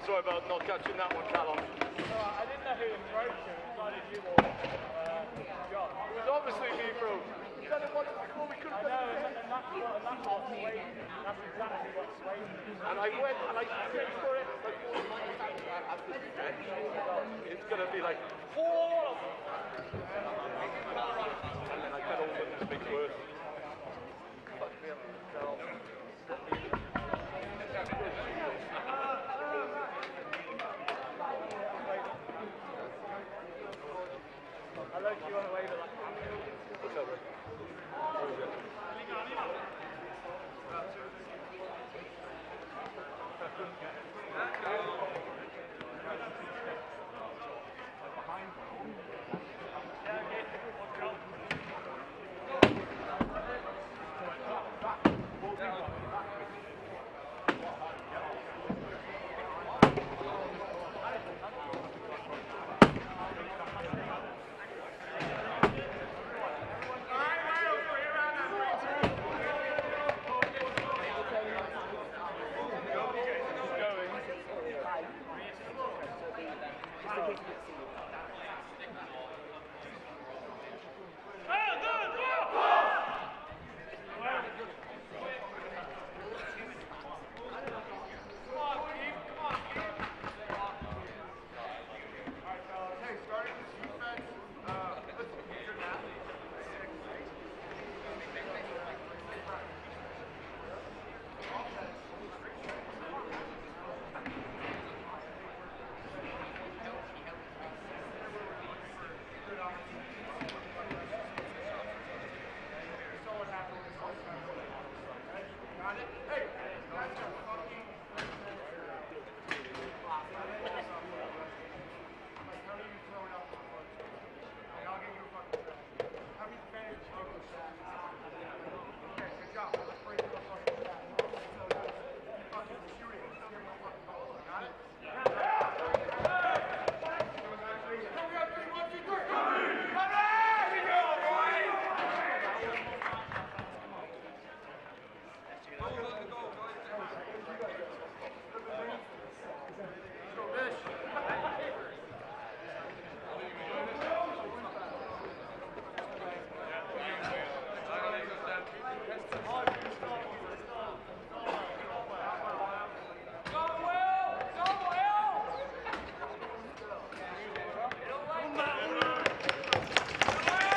Sorry about not catching that one, Callum. I didn't know who it throw to. Why did you or John? It was obviously me, bro. We couldn't I know, and that's what swayed. That's exactly what swayed me. And I went and I went for it. It's going to be like, whoa! And then I cut over this big word. Fucked me up myself. I like you on the way to that. What's up, Rick?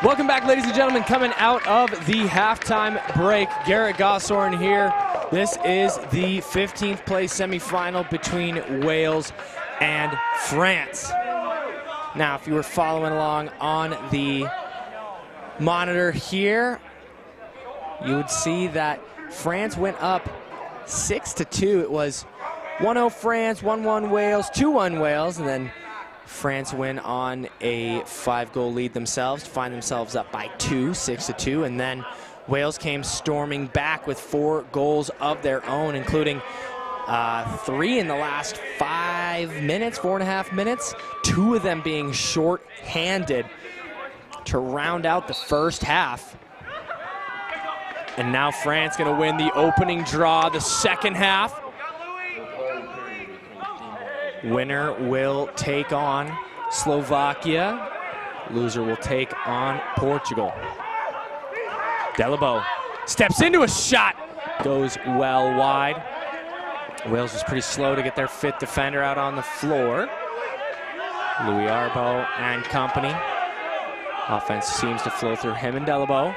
Welcome back, ladies and gentlemen. Coming out of the halftime break, Garrett Gossorn here. This is the 15th place semifinal between Wales and France. Now, if you were following along on the monitor here, you would see that France went up 6-2. It was 1-0 France, 1-1 Wales, 2-1 Wales, and then France win on a 5-goal lead themselves to find themselves up by 2, 6-2, and then Wales came storming back with 4 goals of their own, including 3 in the last 5 minutes, 4.5 minutes, 2 of them being short-handed to round out the first half. And now France gonna win the opening draw, the second half. Winner will take on Slovakia. Loser will take on Portugal. Delabo steps into a shot, goes well wide. Wales was pretty slow to get their 5th defender out on the floor. Louis Arbo and company. Offense seems to flow through him and Delabo.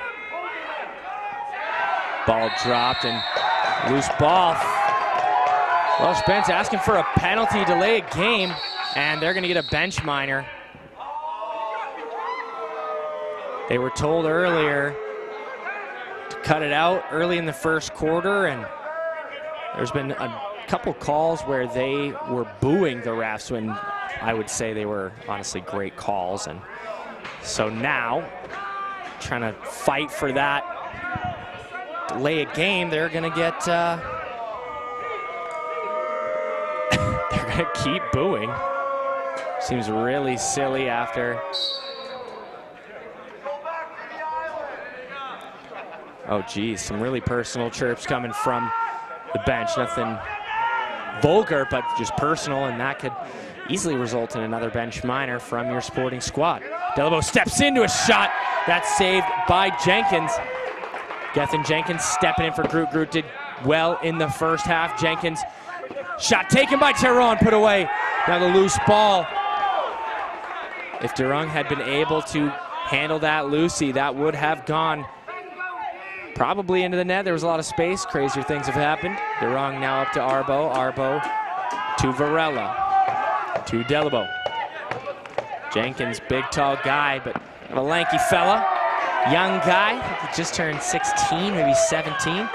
Ball dropped and loose ball. Welsh bench asking for a penalty, delay a game, and they're going to get a bench minor. They were told earlier to cut it out early in the first quarter, and there's been a couple calls where they were booing the refs when I would say they were honestly great calls. And so now, trying to fight for that delay a game, they're going to get keep booing. Seems really silly after. Oh geez, some really personal chirps coming from the bench. Nothing vulgar, but just personal, and that could easily result in another bench minor from your sporting squad. Delabo steps into a shot that's saved by Jenkins. Gethin Jenkins stepping in for Groot. Groot did well in the first half. Jenkins, shot taken by Teron, put away. Now the loose ball. If Durung had been able to handle that loosey, that would have gone probably into the net. There was a lot of space. Crazier things have happened. Durung now up to Arbo. Arbo to Varela. To Delabo. Jenkins, big tall guy, but a lanky fella. Young guy, I think he just turned 16, maybe 17.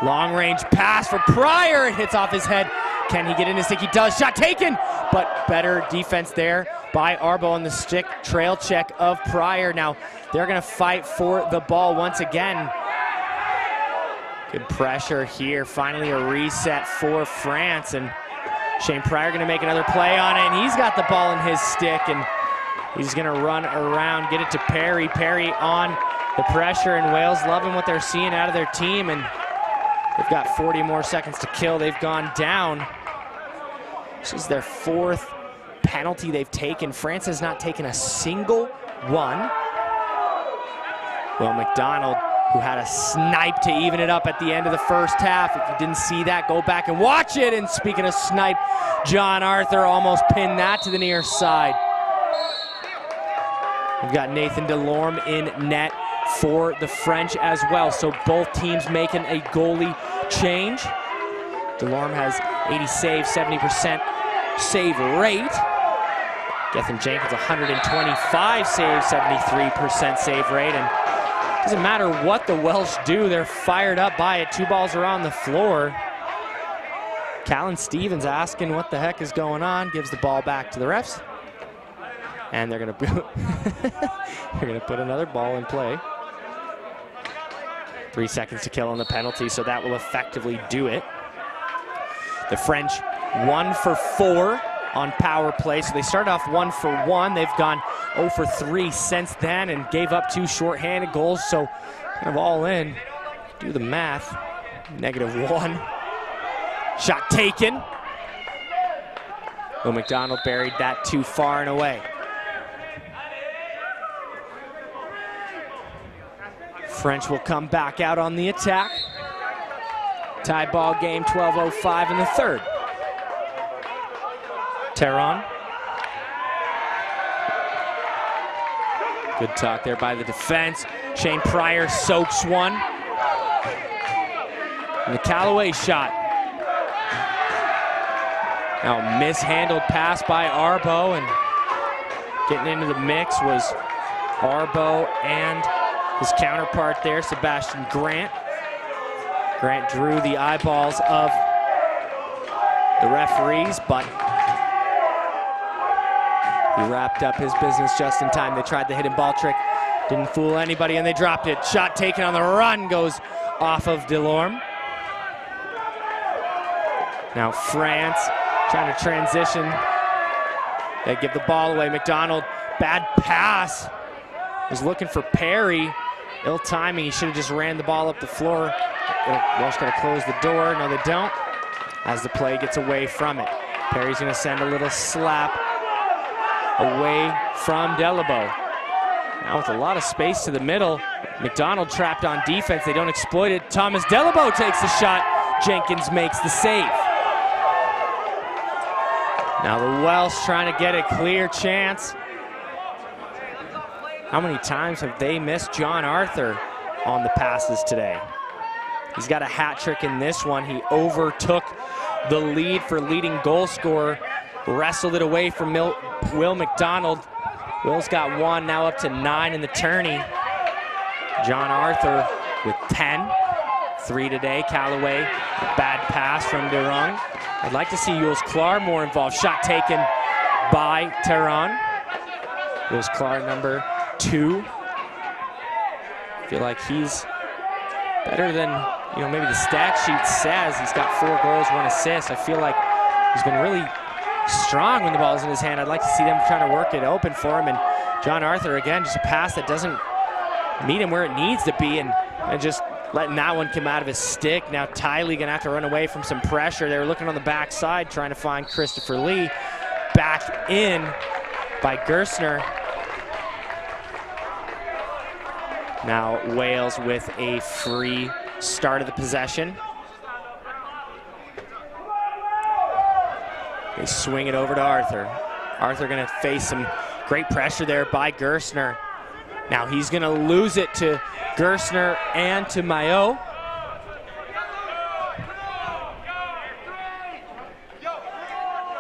Long range pass for Pryor. It hits off his head. Can he get in his stick? He does. Shot taken, but better defense there by Arbo on the stick. Trail check of Pryor. Now they're going to fight for the ball once again. Good pressure here. Finally a reset for France, and Shane Pryor going to make another play on it, and he's got the ball in his stick, and he's going to run around, get it to Perry. Perry on the pressure, and Wales loving what they're seeing out of their team, and they've got 40 more seconds to kill. They've gone down. This is their 4th penalty they've taken. France has not taken a single one. Will McDonald, who had a snipe to even it up at the end of the first half. If you didn't see that, go back and watch it. And speaking of snipe, John Arthur almost pinned that to the near side. We've got Nathan Delorme in net for the French as well. So both teams making a goalie change. Delorme has 80 saves, 70% save rate. Gethin Jenkins 125 saves, 73% save rate. And doesn't matter what the Welsh do, they're fired up by it. 2 balls are on the floor. Callan Stevens asking what the heck is going on, gives the ball back to the refs. And they're gonna put another ball in play. 3 seconds to kill on the penalty, so that will effectively do it. The French 1 for 4 on power play, so they started off 1 for 1. They've gone 0 for 3 since then and gave up 2 shorthanded goals, so kind of all in. Do the math. -1. Shot taken. Will McDonald buried that too far and away. French will come back out on the attack. Tie ball game, 12:05 in the third. Teron. Good talk there by the defense. Shane Pryor soaks one. And the Callaway shot. Now mishandled pass by Arbo, and getting into the mix was Arbo and his counterpart there, Sebastian Grant. Grant drew the eyeballs of the referees, but he wrapped up his business just in time. They tried the hidden ball trick, didn't fool anybody, and they dropped it. Shot taken on the run, goes off of Delorme. Now France trying to transition. They give the ball away. McDonald, bad pass. Was looking for Perry. Ill timing. He should have just ran the ball up the floor. Welsh got to close the door. No, they don't. As the play gets away from it. Perry's going to send a little slap away from Delabo. Now with a lot of space to the middle, McDonald trapped on defense. They don't exploit it. Thomas Delabo takes the shot. Jenkins makes the save. Now the Welsh trying to get a clear chance. How many times have they missed John Arthur on the passes today? He's got a hat trick in this one. He overtook the lead for leading goal scorer, wrestled it away from Will McDonald. Will's got one, now up to 9 in the tourney. John Arthur with 10. 3 today. Callaway, a bad pass from Durung. I'd like to see Jules Clar more involved. Shot taken by Tehran. Jules Clar, number 2. I feel like he's better than, maybe the stat sheet says. He's got 4 goals, 1 assist. I feel like he's been really strong when the ball's in his hand. I'd like to see them trying to work it open for him. And John Arthur, again, just a pass that doesn't meet him where it needs to be, and just letting that one come out of his stick. Now Tiley gonna have to run away from some pressure. They were looking on the backside, trying to find Christopher Lee. Back in by Gerstner. Now Wales with a free start of the possession. They swing it over to Arthur. Arthur gonna face some great pressure there by Gerstner. Now he's gonna lose it to Gerstner and to Mayo.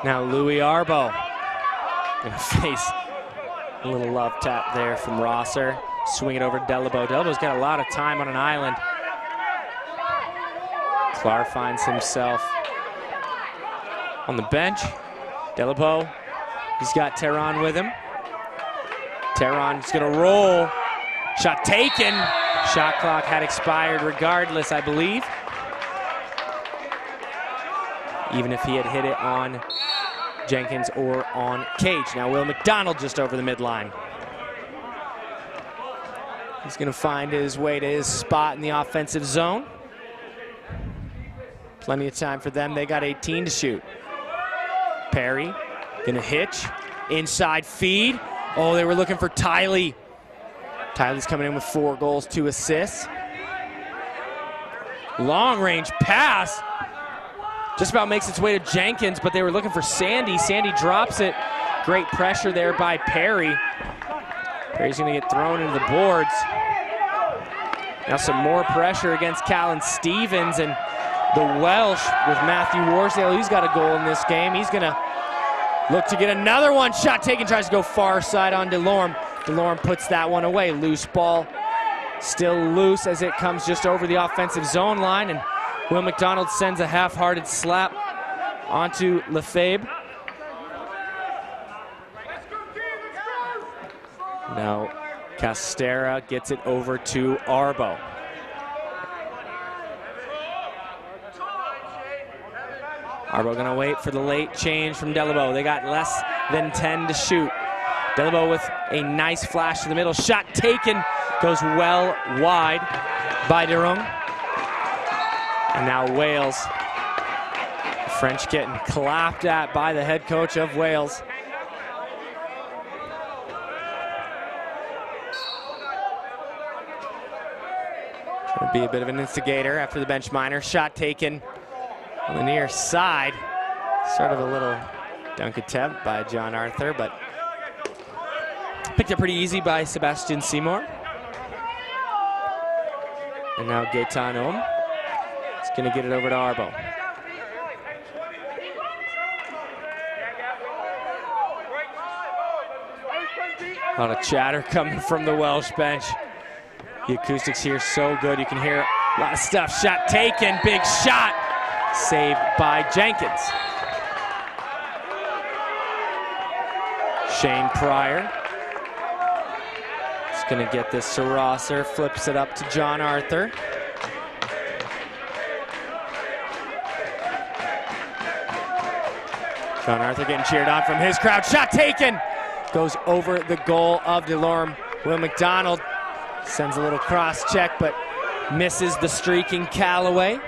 Now Louis Arbo gonna face a little love tap there from Rosser. Swing it over to Delabo. Delabo's got a lot of time on an island. Clar finds himself on the bench. Delabo, he's got Tehran with him. Tehran's gonna roll. Shot taken. Shot clock had expired regardless, I believe. Even if he had hit it on Jenkins or on Cage. Now Will McDonald just over the midline. He's gonna find his way to his spot in the offensive zone. Plenty of time for them. They got 18 to shoot. Perry gonna hitch. Inside feed. Oh, they were looking for Tiley. Tiley's coming in with 4 goals, 2 assists. Long range pass. Just about makes its way to Jenkins, but they were looking for Sandy. Sandy drops it. Great pressure there by Perry. Perry's gonna get thrown into the boards. Now some more pressure against Callan Stevens, and the Welsh with Matthew Warsdale. He's got a goal in this game. He's gonna look to get another one. Shot taken, tries to go far side on Delorme. Delorme puts that one away. Loose ball, still loose as it comes just over the offensive zone line, and Will McDonald sends a half-hearted slap onto Lefebvre. Now Castera gets it over to Arbo. Arbo gonna wait for the late change from Delabo. They got less than 10 to shoot. Delabo with a nice flash to the middle. Shot taken, goes well wide by Durung. And now Wales. The French getting clapped at by the head coach of Wales. Trying to be a bit of an instigator after the bench minor. Shot taken on the near side. Sort of a little dunk attempt by John Arthur, but Picked up pretty easy by Sebastian Seymour. And now Gaetan Ohm is going to get it over to Arbo. A lot of chatter coming from the Welsh bench. The acoustics here so good. You can hear a lot of stuff. Shot taken, big shot. Saved by Jenkins. Shane Pryor is going to get this to Rosser. Flips it up to John Arthur. John Arthur getting cheered on from his crowd. Shot taken. Goes over the goal of Delorme. Will McDonald sends a little cross check, but misses the streaking Callaway.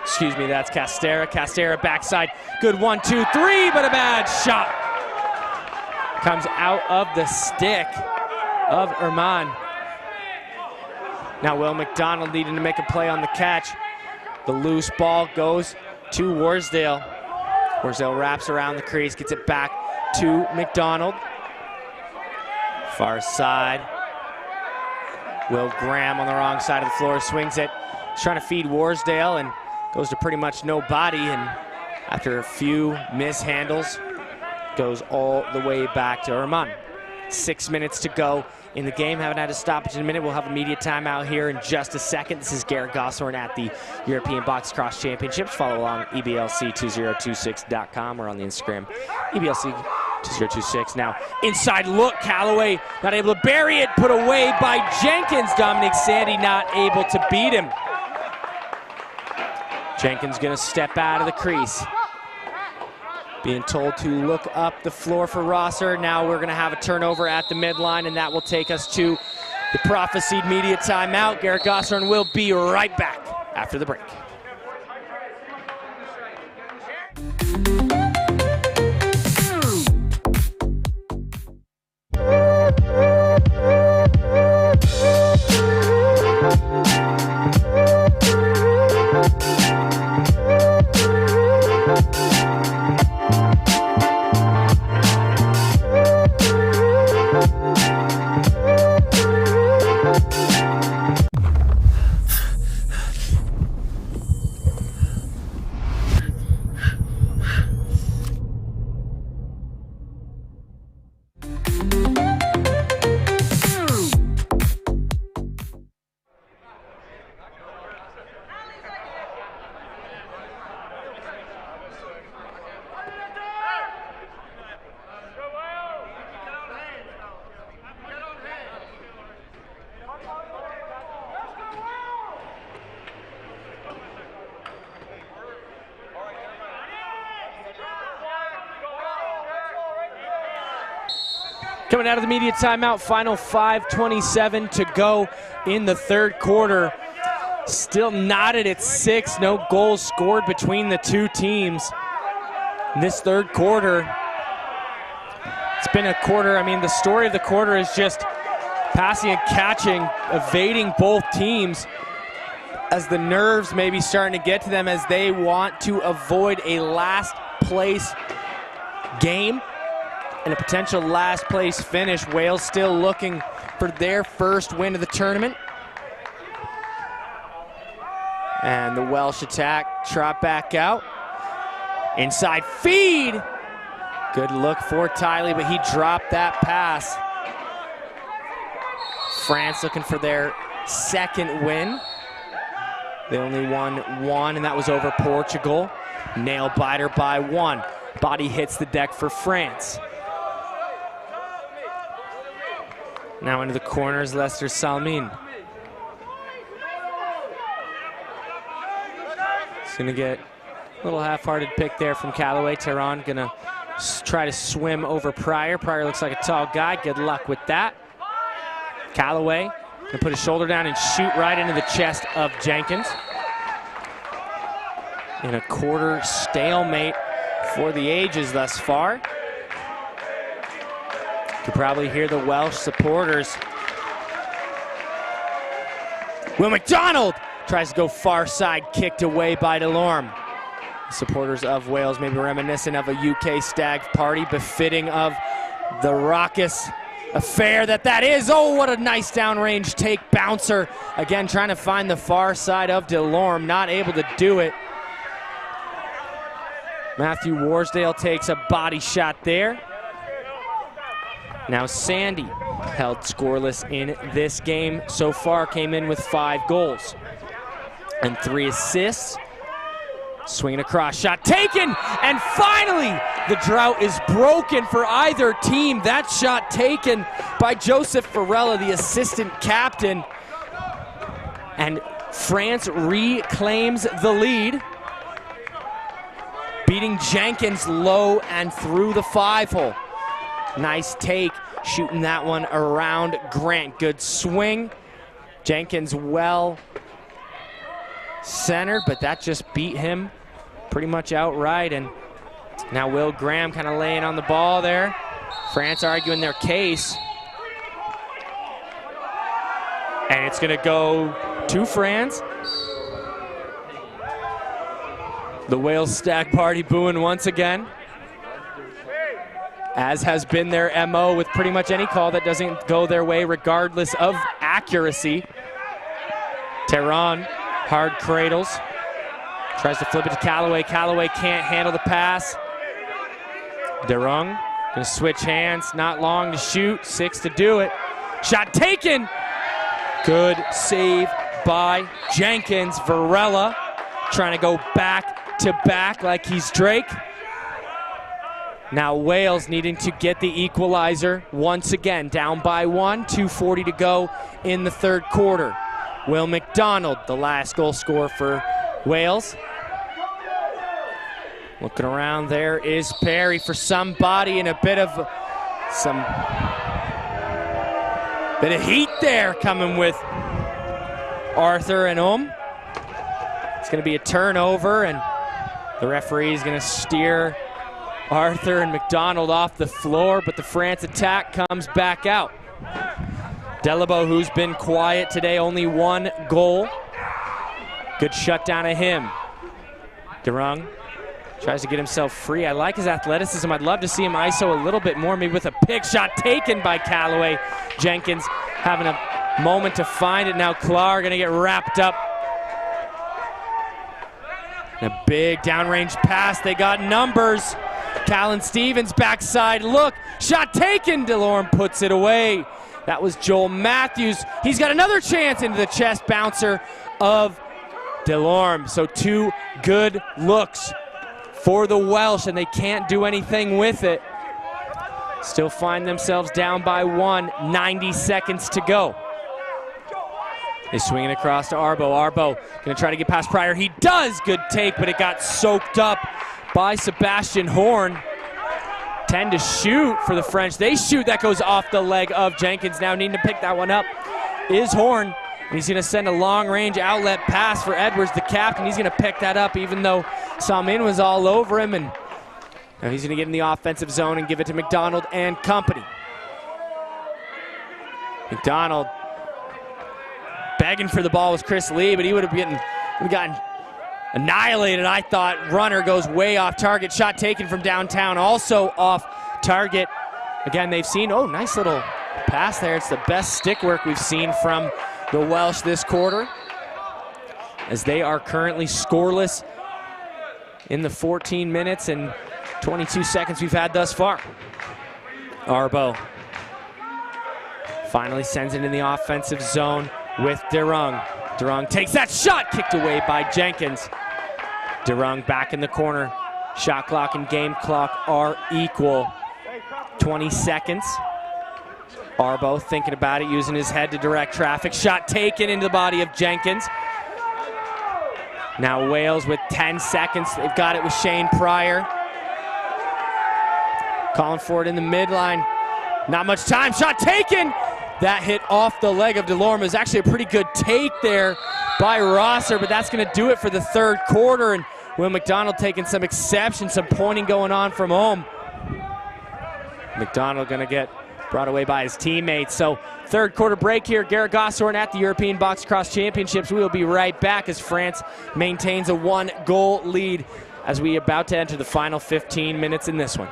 Excuse me, that's Castera. Castera backside. Good 1, 2, 3, but a bad shot. Comes out of the stick of Erman. Now Will McDonald needing to make a play on the catch. The loose ball goes to Warsdale. Warsdale wraps around the crease, gets it back to McDonald. Far side. Will Graham on the wrong side of the floor, swings it. He's trying to feed Warsdale and goes to pretty much nobody, and after a few mishandles, goes all the way back to Erman. 6 minutes to go in the game. Haven't had a stoppage in a minute. We'll have a media timeout here in just a second. This is Garrett Gosshorn at the European Box Cross Championships. Follow along EBLC2026.com or on the Instagram EBLC2026. Now inside look, Callaway not able to bury it, put away by Jenkins. Dominic Sandy not able to beat him. Jenkins gonna step out of the crease. Being told to look up the floor for Rosser. Now we're gonna have a turnover at the midline, and that will take us to the prophesied media timeout. Garrett Gosshorn will be right back after the break. Coming out of the media timeout, final 5:27 to go in the third quarter. Still knotted at 6, no goals scored between the two teams. In this third quarter, it's been a quarter, I mean, the story of the quarter is just passing and catching, evading both teams as the nerves may be starting to get to them as they want to avoid a last place game and a potential last place finish. Wales still looking for their first win of the tournament. And the Welsh attack trot back out. Inside feed. Good look for Tiley, but he dropped that pass. France looking for their second win. They only won 1, and that was over Portugal. Nail biter by 1. Body hits the deck for France. Now into the corners, Lester Salmin. He's gonna get a little half-hearted pick there from Callaway. Tehran gonna try to swim over Pryor. Pryor looks like a tall guy. Good luck with that. Callaway can put his shoulder down and shoot right into the chest of Jenkins. In a quarter stalemate for the ages thus far. You can probably hear the Welsh supporters. Will McDonald tries to go far side, kicked away by Delorme. Supporters of Wales may be reminiscent of a UK stag party befitting of the raucous affair that is. Oh, what a nice downrange take bouncer. Again, trying to find the far side of Delorme, not able to do it. Matthew Warsdale takes a body shot there. Now Sandy held scoreless in this game so far, came in with 5 goals and 3 assists. Swinging across, shot taken, and finally the drought is broken for either team. That shot taken by Joseph Varela, the assistant captain. And France reclaims the lead, beating Jenkins low and through the 5-hole. Nice take, shooting that one around Grant. Good swing. Jenkins well centered, but that just beat him pretty much outright. And now Will Graham kind of laying on the ball there. France arguing their case. And it's going to go to France. The Wales Stag Party booing once again, as has been their MO with pretty much any call that doesn't go their way regardless of accuracy. Tehran hard cradles. Tries to flip it to Callaway. Callaway can't handle the pass. DeRung gonna switch hands. Not long to shoot. 6 to do it. Shot taken. Good save by Jenkins. Varela trying to go back to back like he's Drake. Now Wales needing to get the equalizer once again. Down by 1. 2:40 to go in the 3rd quarter. Will McDonald, the last goal scorer for Wales. Looking around, there is Perry for somebody, and a bit of heat there coming with Arthur and It's going to be a turnover, and the referee is going to steer Arthur and McDonald off the floor, but the France attack comes back out. Delabo, who's been quiet today, only 1 goal. Good shutdown of him. DeRung tries to get himself free. I like his athleticism. I'd love to see him ISO a little bit more, maybe with a pick shot taken by Callaway. Jenkins having a moment to find it. Now Clark gonna get wrapped up. And a big downrange pass. They got numbers. Callan Stevens backside look. Shot taken. Delorme puts it away. That was Joel Matthews. He's got another chance into the chest bouncer of Delorme. So 2 good looks for the Welsh, and they can't do anything with it. Still find themselves down by 1, 90 seconds to go. They swing it across to Arbo. Arbo gonna try to get past Pryor. He does, good take, but it got soaked up by Sebastian Horn. 10 to shoot for the French. They shoot, that goes off the leg of Jenkins. Now needing to pick that one up is Horn. And he's gonna send a long range outlet pass for Edwards, the captain. He's gonna pick that up even though Salmin was all over him. And now he's gonna get in the offensive zone and give it to McDonald and company. McDonald begging for the ball was Chris Lee, but he would have gotten annihilated, I thought. Runner goes way off target. Shot taken from downtown, also off target. Again, they've seen, oh, nice little pass there. It's the best stick work we've seen from the Welsh this quarter, as they are currently scoreless in the 14 minutes and 22 seconds we've had thus far. Arbo finally sends it in the offensive zone with DeRung. DeRung takes that shot, kicked away by Jenkins. DeRung back in the corner. Shot clock and game clock are equal. 20 seconds. Arbo thinking about it, using his head to direct traffic. Shot taken into the body of Jenkins. Now Wales with 10 seconds. They've got it with Shane Pryor. Calling for it in the midline. Not much time. Shot taken. That hit off the leg of Delorme. It was actually a pretty good take there by Rosser, but that's going to do it for the 3rd quarter. And Will McDonald taking some exception, some pointing going on from home. McDonald going to get brought away by his teammates. So 3rd quarter break here. Garrett Gosshorn at the European Box Cross Championships. We will be right back as France maintains a 1-goal lead as we about to enter the final 15 minutes in this one.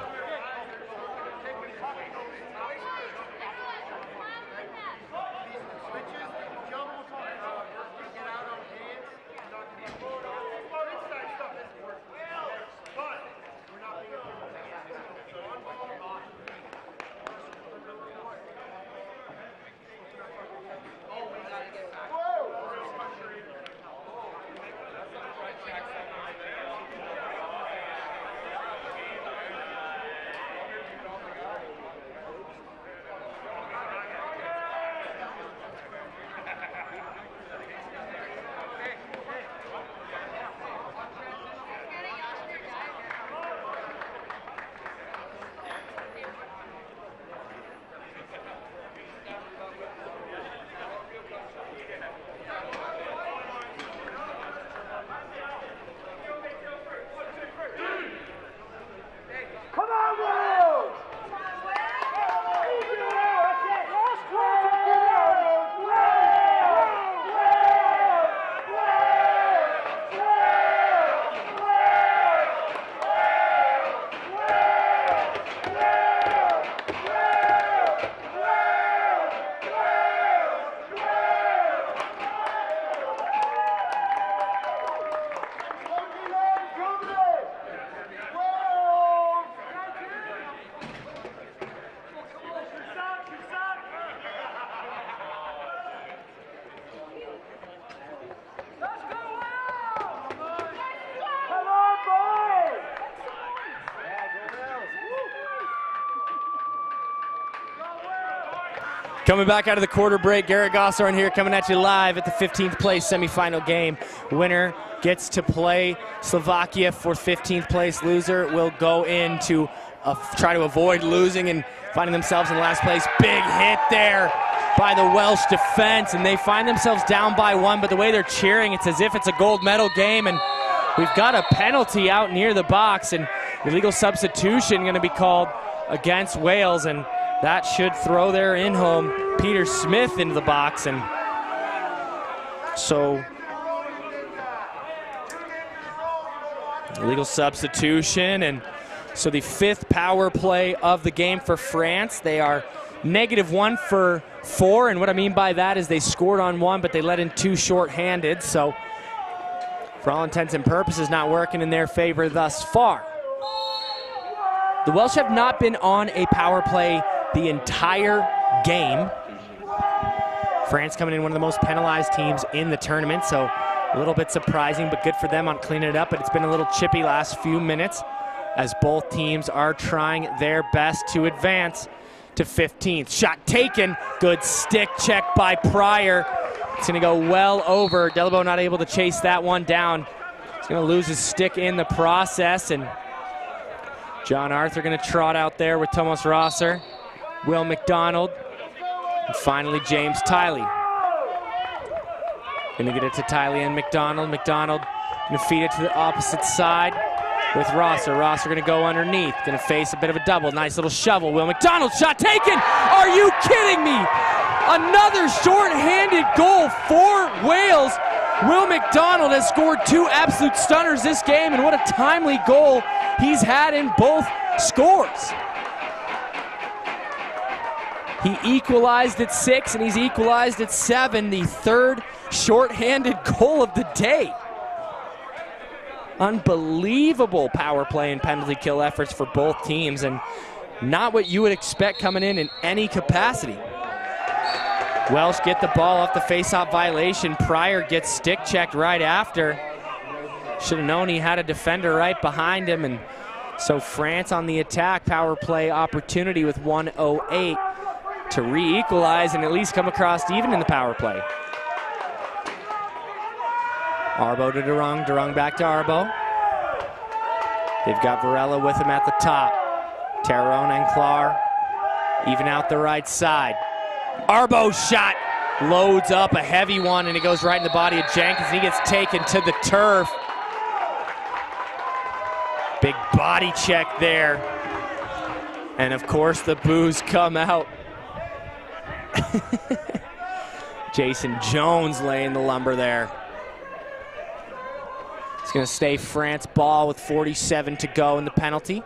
Coming back out of the quarter break, Garrett Gossarn here coming at you live at the 15th place semifinal game. Winner gets to play Slovakia for 15th place. Loser will go in to try to avoid losing and finding themselves in last place. Big hit there by the Welsh defense, and they find themselves down by 1, but the way they're cheering, it's as if it's a gold medal game, and we've got a penalty out near the box, and illegal substitution going to be called against Wales, and that should throw their in-home Peter Smith into the box. And so illegal substitution, and so the 5th power play of the game for France. They are -1 for 4, and what I mean by that is they scored on 1, but they let in 2 short-handed, so for all intents and purposes not working in their favor thus far. The Welsh have not been on a power play the entire game. France coming in one of the most penalized teams in the tournament, so a little bit surprising, but good for them on cleaning it up. But it's been a little chippy last few minutes as both teams are trying their best to advance to 15th. Shot taken, good stick check by Pryor. It's gonna go well over. Delabo not able to chase that one down. He's gonna lose his stick in the process, and John Arthur gonna trot out there with Thomas Rosser, Will McDonald, and finally James Tiley. Gonna get it to Tiley and McDonald. McDonald gonna feed it to the opposite side with Rosser. Rosser gonna go underneath, gonna face a bit of a double. Nice little shovel. Will McDonald, shot taken! Are you kidding me? Another short-handed goal for Wales. Will McDonald has scored 2 absolute stunners this game, and what a timely goal he's had in both scores. He equalized at 6, and he's equalized at 7, the 3rd short-handed goal of the day. Unbelievable power play and penalty kill efforts for both teams, and not what you would expect coming in any capacity. Welsh get the ball off the face-off violation. Pryor gets stick checked right after. Should have known he had a defender right behind him, and so France on the attack. Power play opportunity with 1:08 to re-equalize and at least come across even in the power play. Arbo to Durung, Durung back to Arbo. They've got Varela with him at the top. Terron and Clar even out the right side. Arbo shot loads up a heavy one, and it goes right in the body of Jenkins, and he gets taken to the turf. Big body check there. And of course the boos come out. Jason Jones laying the lumber there. It's gonna stay France ball with 47 to go in the penalty.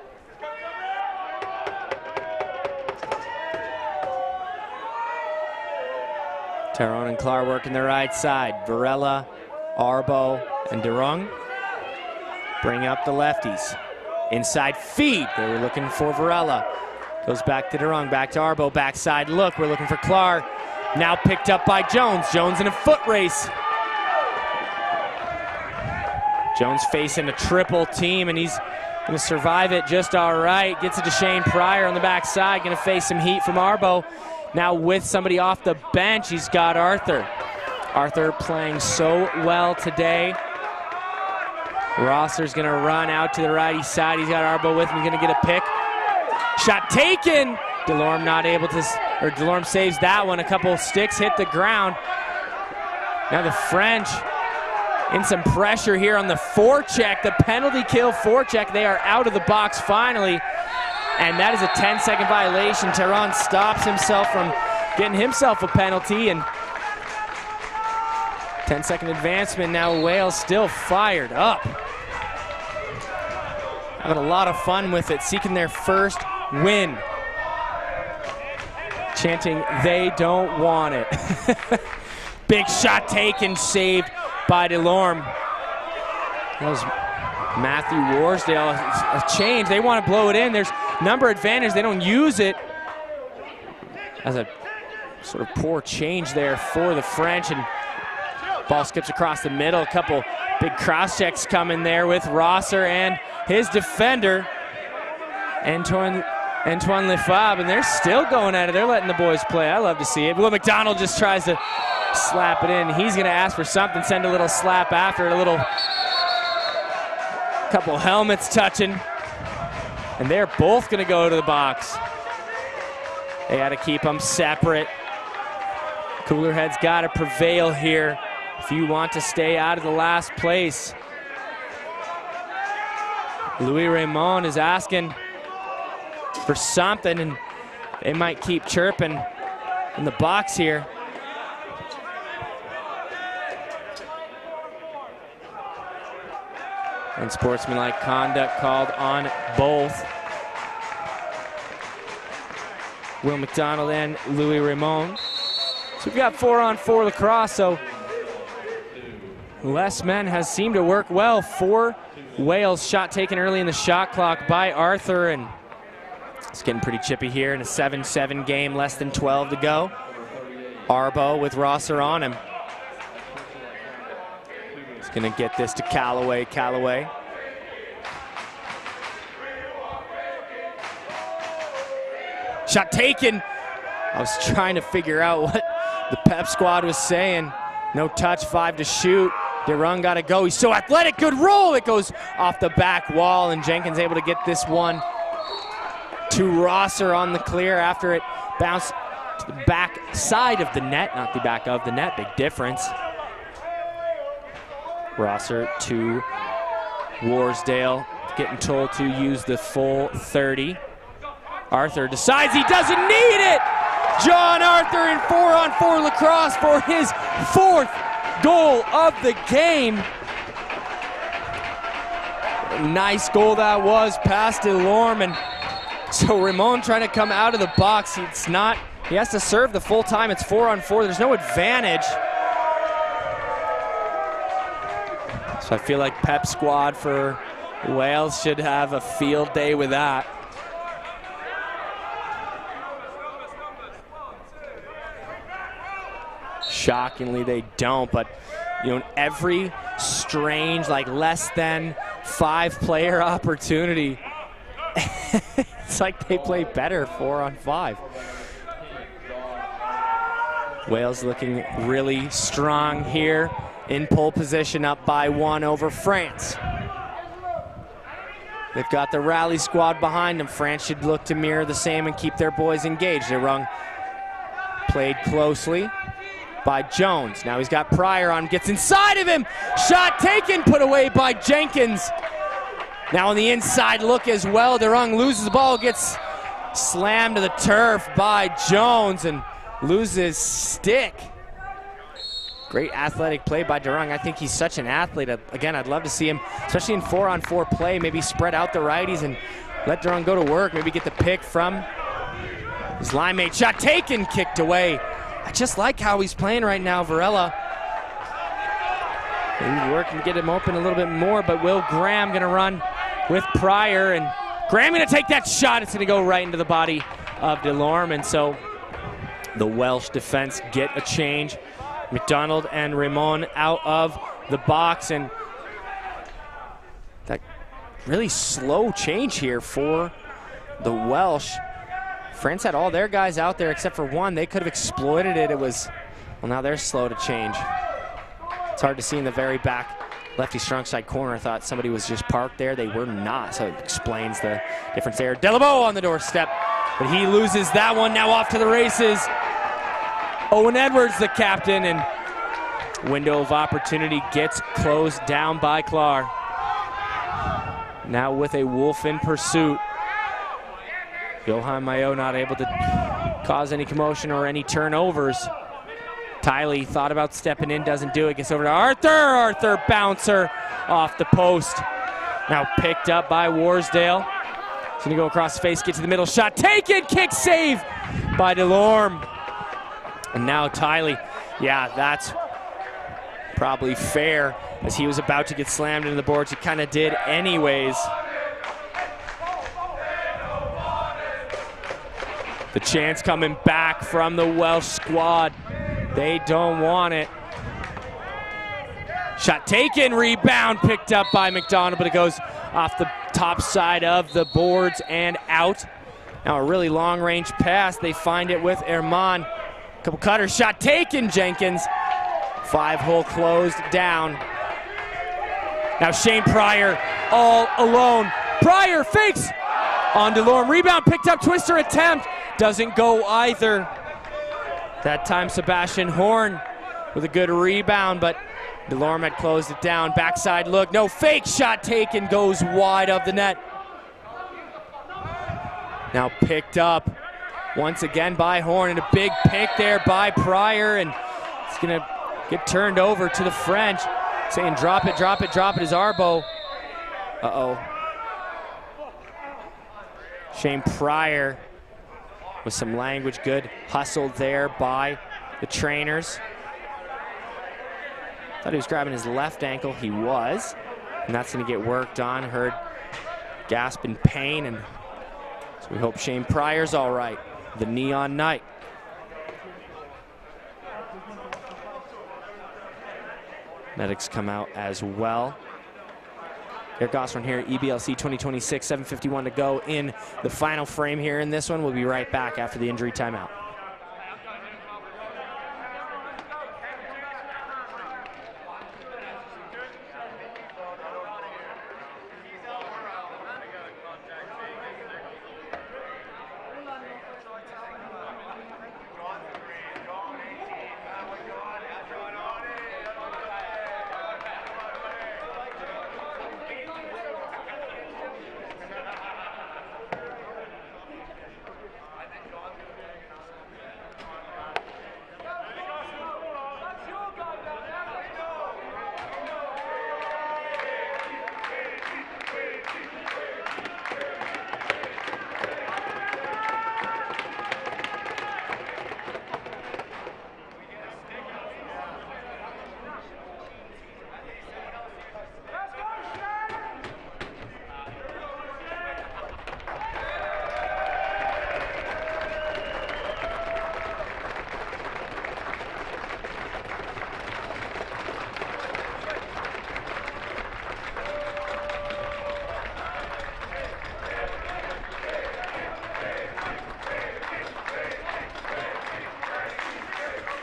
Terron and Clar working the right side. Varela, Arbo, and Durung bring up the lefties. Inside feed, they were looking for Varela. Goes back to Durung, back to Arbo, backside look, we're looking for Clar. Now picked up by Jones. Jones in a foot race. Jones facing a triple team, and he's gonna survive it just all right. Gets it to Shane Pryor on the backside, gonna face some heat from Arbo. Now with somebody off the bench, he's got Arthur. Arthur playing so well today. Rosser's gonna run out to the righty side. He's got Arbo with him, he's gonna get a pick. Shot taken! Delorme not able to, or Delorme saves that one. A couple of sticks hit the ground. Now the French in some pressure here on the forecheck, the penalty kill forecheck. They are out of the box finally. And that is a 10-second violation. Terron stops himself from getting himself a penalty, and 10-second advancement. Now Wales still fired up. Having a lot of fun with it, seeking their first win. Chanting, they don't want it. Big shot taken, saved by Delorme. That was Matthew Warsdale. A change, they want to blow it in. There's number advantage, they don't use it. As a sort of poor change there for the French, and ball skips across the middle. A couple big cross checks coming there with Rosser and his defender, Antoine Antoine Lefebvre, and they're still going at it. They're letting the boys play. I love to see it. Will McDonald just tries to slap it in. He's going to ask for something, send a little slap after it, a little couple helmets touching. And they're both going to go to the box. They got to keep them separate. Cooler heads got to prevail here if you want to stay out of the last place. Louis Raymond is asking for something, and they might keep chirping in the box here. Unsportsmanlike conduct called on both Will McDonald and Louis Raymond. So we've got 4-on-4 lacrosse, so less men has seemed to work well for Wales. Shot taken early in the shot clock by Arthur, and it's getting pretty chippy here in a 7-7 game, less than 12 to go. Arbo with Rosser on him. He's gonna get this to Callaway. Callaway. Shot taken. I was trying to figure out what the pep squad was saying. No touch, 5 to shoot. DeRung got to go. He's so athletic. Good roll. It goes off the back wall, and Jenkins able to get this one to Rosser on the clear after it bounced to the back side of the net, not the back of the net. Big difference. Rosser to Warsdale, getting told to use the full 30. Arthur decides he doesn't need it. John Arthur in 4-on-4 lacrosse for his 4th goal of the game. Nice goal that was past Delorme, and so Ramon trying to come out of the box. It's not, he has to serve the full time. It's 4-on-4. There's no advantage. So I feel like pep squad for Wales should have a field day with that. Shockingly, they don't, but you know, every strange, like less than 5-player opportunity, it's like they play better 4-on-5. Wales looking really strong here in pole position, up by 1 over France. They've got the rally squad behind them. France should look to mirror the same and keep their boys engaged. DeRung played closely by Jones. Now he's got Pryor on, gets inside of him. Shot taken, put away by Jenkins. Now on the inside look as well. DeRung loses the ball, gets slammed to the turf by Jones and loses stick. Great athletic play by DeRung. I think he's such an athlete. Again, I'd love to see him, especially in 4-on-4 play, maybe spread out the righties and let DeRung go to work, maybe get the pick from his line mate. Shot taken, kicked away. I just like how he's playing right now, Varela. Maybe work and get him open a little bit more, but Will Graham gonna run with Pryor, and Graham gonna take that shot. It's gonna go right into the body of Delorme, and so the Welsh defense get a change. McDonald and Raymond out of the box, and that really slow change here for the Welsh. France had all their guys out there except for one. They could have exploited it. It was, well, now they're slow to change. It's hard to see in the very back lefty strong side corner. I thought somebody was just parked there. They were not, so it explains the difference there. Delabo on the doorstep, but he loses that one. Now off to the races. Owen Edwards, the captain, and window of opportunity gets closed down by Clark. Now with a Wolf in pursuit. Johan Mayo not able to cause any commotion or any turnovers. Tiley thought about stepping in, doesn't do it. Gets over to Arthur. Arthur bouncer off the post. Now picked up by Warsdale. He's gonna go across the face, get to the middle. Shot taken, kick save by Delorme. And now Tiley, yeah, that's probably fair, as he was about to get slammed into the boards. He kind of did anyways. The chance coming back from the Welsh squad. They don't want it. Shot taken, rebound picked up by McDonald, but it goes off the top side of the boards and out. Now a really long-range pass. They find it with Herman. Couple cutters, shot taken, Jenkins. 5-hole closed down. Now Shane Pryor all alone. Pryor fakes on DeLorme. Rebound picked up, twister attempt. Doesn't go either. That time Sebastian Horn with a good rebound, but DeLorme had closed it down. Backside look, no fake, shot taken, goes wide of the net. Now picked up once again by Horn, and a big pick there by Pryor, and it's gonna get turned over to the French, saying drop it, drop it, drop it is Arbo. Uh-oh. Shane Pryor with some language, good hustle there by the trainers. Thought he was grabbing his left ankle, he was, and that's gonna get worked on. Heard gasp in pain, and so we hope Shane Pryor's all right. The Neon Knight. Medics come out as well. Eric Gosselin here, EBLC 2026, 7:51 to go in the final frame here in this one. We'll be right back after the injury timeout.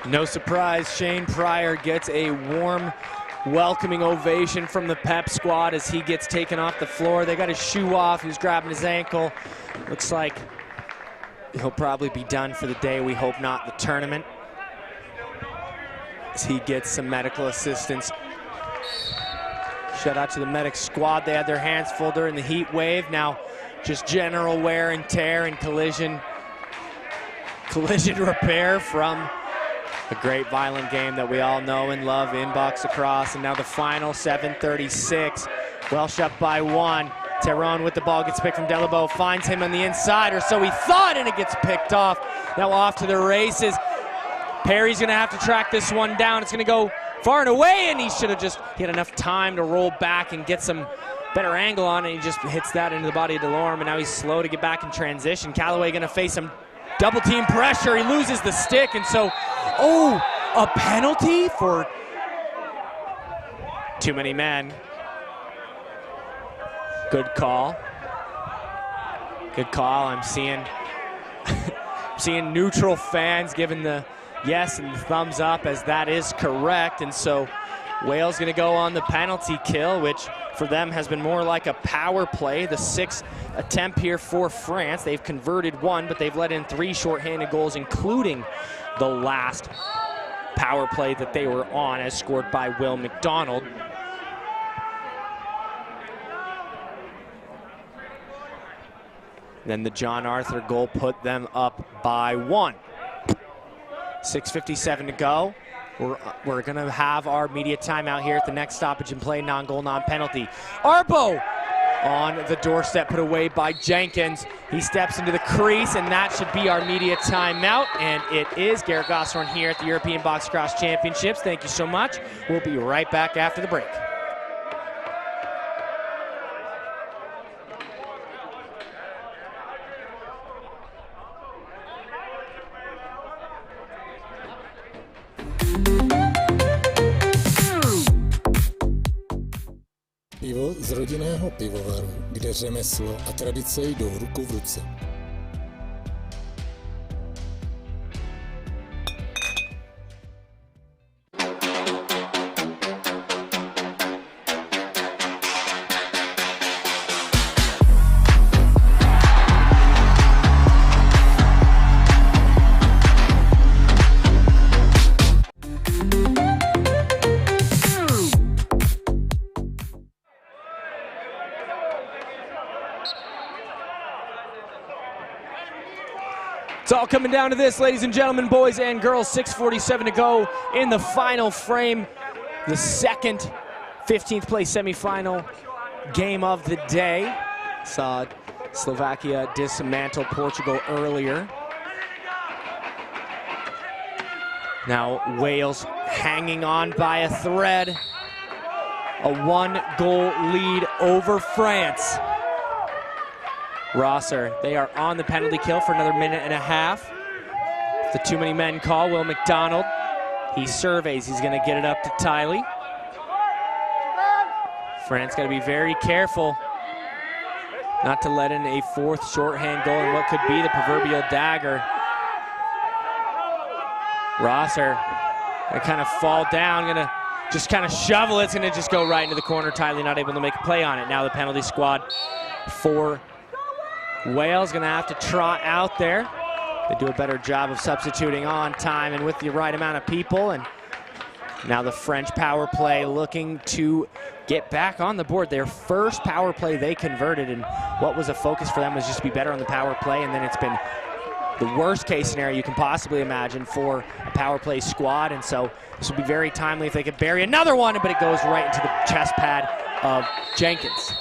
No surprise, Shane Pryor gets a warm, welcoming ovation from the Pep squad as he gets taken off the floor. They got his shoe off, he was grabbing his ankle. Looks like he'll probably be done for the day. We hope not the tournament, as he gets some medical assistance. Shout out to the medic squad. They had their hands full during the heat wave. Now just general wear and tear and collision repair from a great violent game that we all know and love in box lacrosse. And now the final, 7:36. Welsh up by 1. Teron with the ball, gets picked from Delabo, finds him on the inside, or so he thought, and it gets picked off. Now off to the races. Perry's gonna have to track this one down. It's gonna go far and away, and he should have just had enough time to roll back and get some better angle on it. He just hits that into the body of DeLorme, and now he's slow to get back in transition. Callaway gonna face some double team pressure. He loses the stick, and so, oh, a penalty for too many men. Good call. Good call. I'm seeing seeing neutral fans giving the yes and the thumbs up, as that is correct. And so Wales going to go on the penalty kill, which for them has been more like a power play. The 6th attempt here for France. They've converted 1, but they've let in 3 shorthanded goals, including the last power play that they were on, as scored by Will McDonald. Then the John Arthur goal put them up by 1. 6:57 to go. We're going to have our media timeout here at the next stoppage and play, non-goal, non-penalty. Arbo on the doorstep, put away by Jenkins. He steps into the crease, and that should be our media timeout, and it is. Garrett Gosselin here at the European Box Lacrosse Championships. Thank you so much. We'll be right back after the break. Pivo z rodinného pivovaru, kde řemeslo a tradice jdou ruku v ruce. It's all coming down to this, ladies and gentlemen, boys and girls. 6:47 to go in the final frame. The second 15th place semifinal game of the day. Saw Slovakia dismantle Portugal earlier. Now Wales hanging on by a thread. A 1-goal lead over France. Rosser, they are on the penalty kill for another minute and a half. The too many men call. Will McDonald, he surveys. He's going to get it up to Tiley. France got to be very careful not to let in a fourth shorthand goal in what could be the proverbial dagger. Rosser gonna kind of fall down, gonna just kind of shovel it. It's gonna just go right into the corner. Tiley not able to make a play on it. Now the penalty squad for Wales gonna have to trot out there. They do a better job of substituting on time and with the right amount of people. And now the French power play looking to get back on the board. Their first power play they converted, and what was a focus for them was just to be better on the power play, and then it's been the worst case scenario you can possibly imagine for a power play squad. And so this would be very timely if they could bury another one, but it goes right into the chest pad of Jenkins.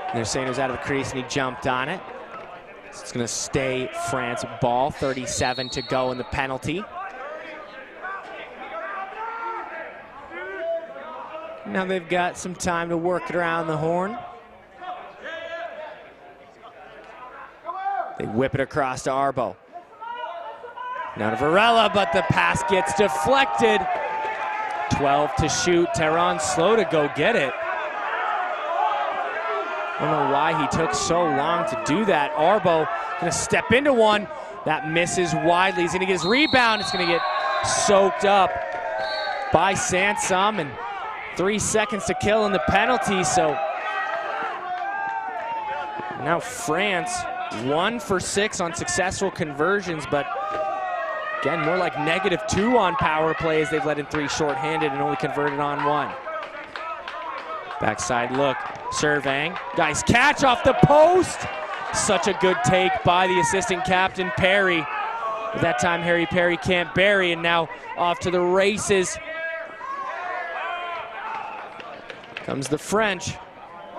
And they're saying it was out of the crease and he jumped on it. So it's gonna stay France ball, 37 to go in the penalty. Now they've got some time to work it around the horn. They whip it across to Arbo. Now to Varela, but the pass gets deflected. 12 to shoot. Tehran slow to go get it. I don't know why he took so long to do that. Arbo gonna step into one. That misses widely. He's gonna get his rebound. It's gonna get soaked up by Sansom, and 3 seconds to kill in the penalty. So now France 1 for 6 on successful conversions, but again, more like -2 on power plays. They've let in 3 shorthanded and only converted on 1. Backside look, surveying. Nice catch off the post. Such a good take by the assistant captain, Perry. But that time, Harry Perry can't bury, and now off to the races comes the French.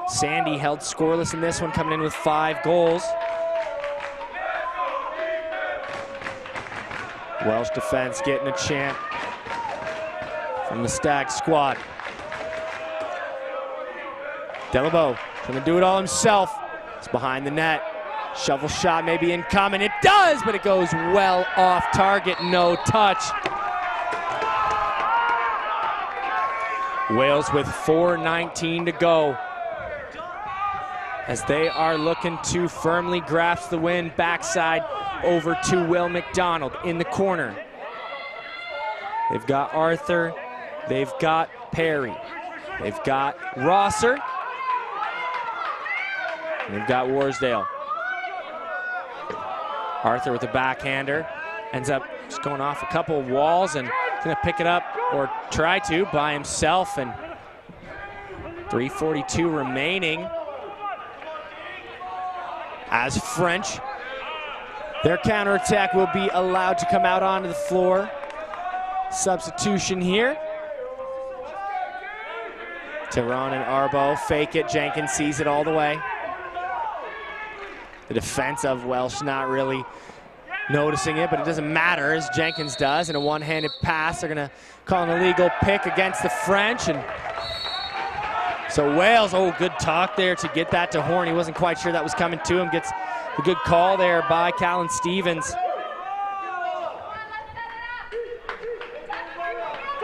Sandy held scoreless in this one, coming in with 5 goals. Welsh defense getting a chant from the stacked squad. Delabo gonna do it all himself. It's behind the net. Shovel shot maybe incoming. It does, but it goes well off target. No touch. Wales with 4:19 to go as they are looking to firmly grasp the win. Backside over to Will McDonald in the corner. They've got Arthur, they've got Perry, they've got Rosser, and they've got Warsdale. Arthur with the backhander, ends up just going off a couple of walls and gonna pick it up, or try to, by himself, and 3:42 remaining as French, their counterattack will be allowed to come out onto the floor. Substitution here. Tehran and Arbo fake it. Jenkins sees it all the way. The defense of Welsh not really noticing it, but it doesn't matter as Jenkins does. And a one-handed pass. They're gonna call an illegal pick against the French. And so Wales, oh, good talk there to get that to Horn. He wasn't quite sure that was coming to him. Gets a good call there by Callan Stevens.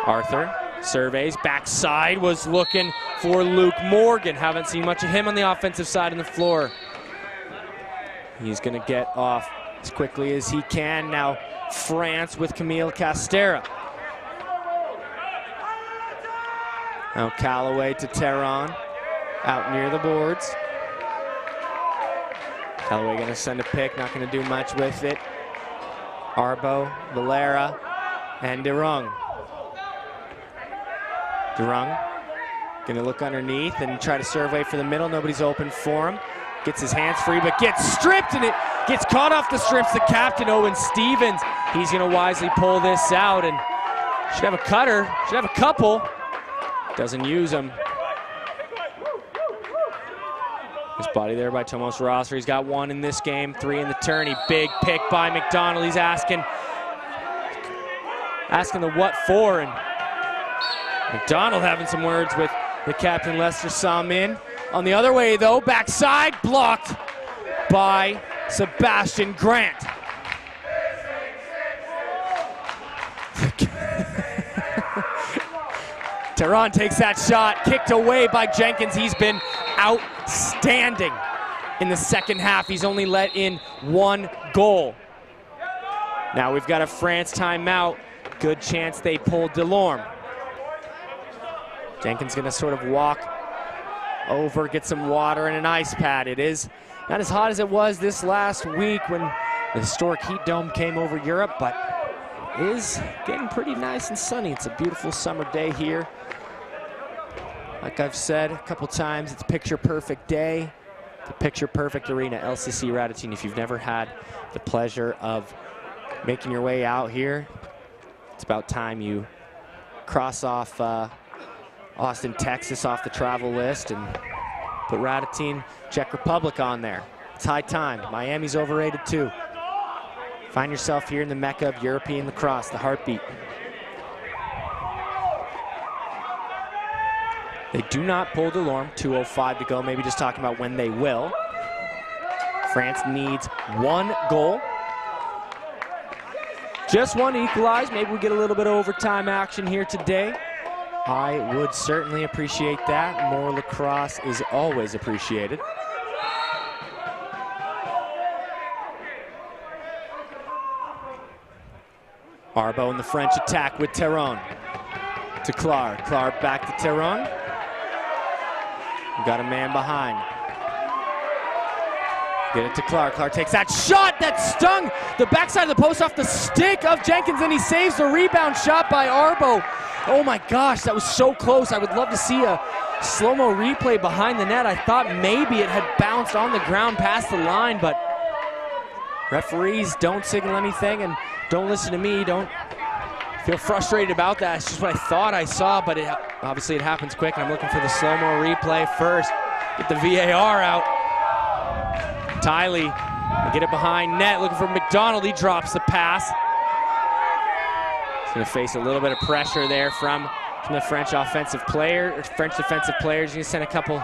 Arthur surveys, backside, was looking for Luke Morgan. Haven't seen much of him on the offensive side on the floor. He's gonna get off as quickly as he can. Now France with Camille Castera. Now Callaway to Tehran, out near the boards. Callaway gonna send a pick, not gonna do much with it. Arbo, Valera, and DeRung. DeRung gonna look underneath and try to survey for the middle. Nobody's open for him. Gets his hands free, but gets stripped, and it Gets caught off the strips, the captain, Owen Stevens. He's gonna wisely pull this out and should have a cutter, should have a couple. Doesn't use them. His body there by Tomas Rosser. He's got one in this game, 3 in the tourney. Big pick by McDonald. He's asking the what for, and McDonald having some words with the captain, Lester Salmin. On the other way though, backside blocked by Sebastian Grant. Tehran takes that shot, kicked away by Jenkins. He's been outstanding in the second half. He's only let in 1 goal. Now we've got a France timeout. Good chance they pull Delorme. Jenkins gonna sort of walk over, get some water and an ice pad. It is not as hot as it was this last week when the historic heat dome came over Europe, but it is getting pretty nice and sunny. It's a beautiful summer day here. Like I've said a couple times, it's a picture-perfect day. It's a picture-perfect arena, LCC Radotín. If you've never had the pleasure of making your way out here, it's about time you cross off Austin, Texas off the travel list and put Radotín, Czech Republic on there. It's high time. Miami's overrated too. Find yourself here in the mecca of European lacrosse, the heartbeat. They do not pull Delorme, 2:05 to go, maybe just talking about when they will. France needs 1 goal. Just 1 equalize, maybe we get a little bit of overtime action here today. I would certainly appreciate that. More lacrosse is always appreciated. Arbo in the French attack with Tehran. To Clark, Clark back to Tehran. We've got a man behind. Get it to Clark. Clark takes that shot that stung the backside of the post off the stick of Jenkins, and he saves the rebound shot by Arbo. Oh my gosh, that was so close. I would love to see a slow-mo replay behind the net. I thought maybe it had bounced on the ground past the line, but referees don't signal anything, and don't listen to me. Don't feel frustrated about that. It's just what I thought I saw, but obviously it happens quick, and I'm looking for the slow-mo replay first. Get the VAR out. Tiley, get it behind net, looking for McDonald. He drops the pass. He's gonna face a little bit of pressure there from the French offensive player, or French defensive players. He's gonna send a couple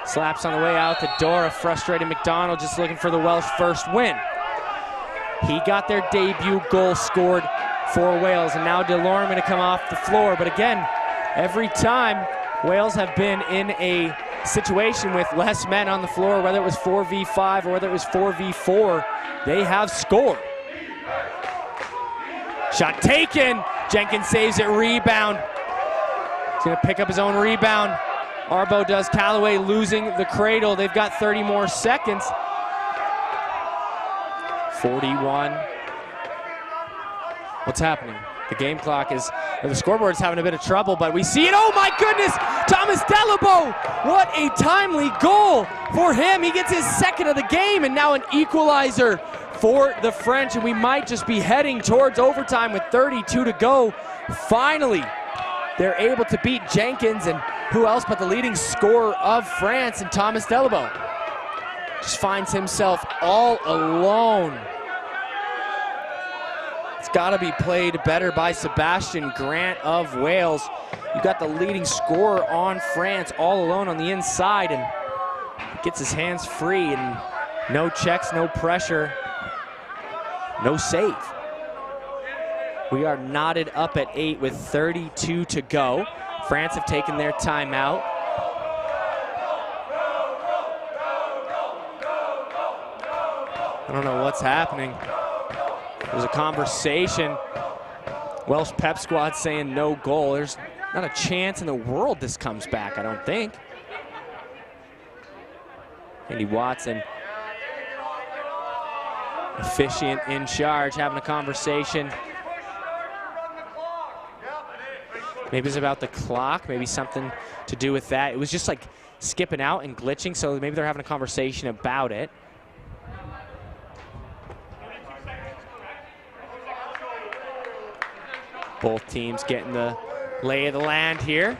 slaps on the way out the door. A frustrated McDonald just looking for the Welsh first win. He got their debut goal scored for Wales, and now Delorme gonna come off the floor. But again, every time Wales have been in a situation with less men on the floor, whether it was 4v5 or whether it was 4v4, they have scored. Shot taken, Jenkins saves it, rebound. He's gonna pick up his own rebound. Arbo does, Callaway losing the cradle. They've got 30 more seconds. 41. What's happening? The game clock is, or the scoreboard is having a bit of trouble, but we see it. Oh my goodness, Thomas Delabo! What a timely goal for him. He gets his second of the game, and now an equalizer for the French, and we might just be heading towards overtime with 32 to go. Finally, they're able to beat Jenkins, and who else but the leading scorer of France, and Thomas Delabo just finds himself all alone. It's got to be played better by Sebastian Grant of Wales. You got the leading scorer on France all alone on the inside, and gets his hands free, and no checks, no pressure, no save. We are knotted up at 8 with 32 to go. France have taken their timeout. I don't know what's happening. There's a conversation. Welsh pep squad saying no goal. There's not a chance in the world this comes back, I don't think. Andy Watson, officiant in charge, having a conversation. Maybe it's about the clock, maybe something to do with that. It was just like skipping out and glitching, so maybe they're having a conversation about it. Both teams getting the lay of the land here.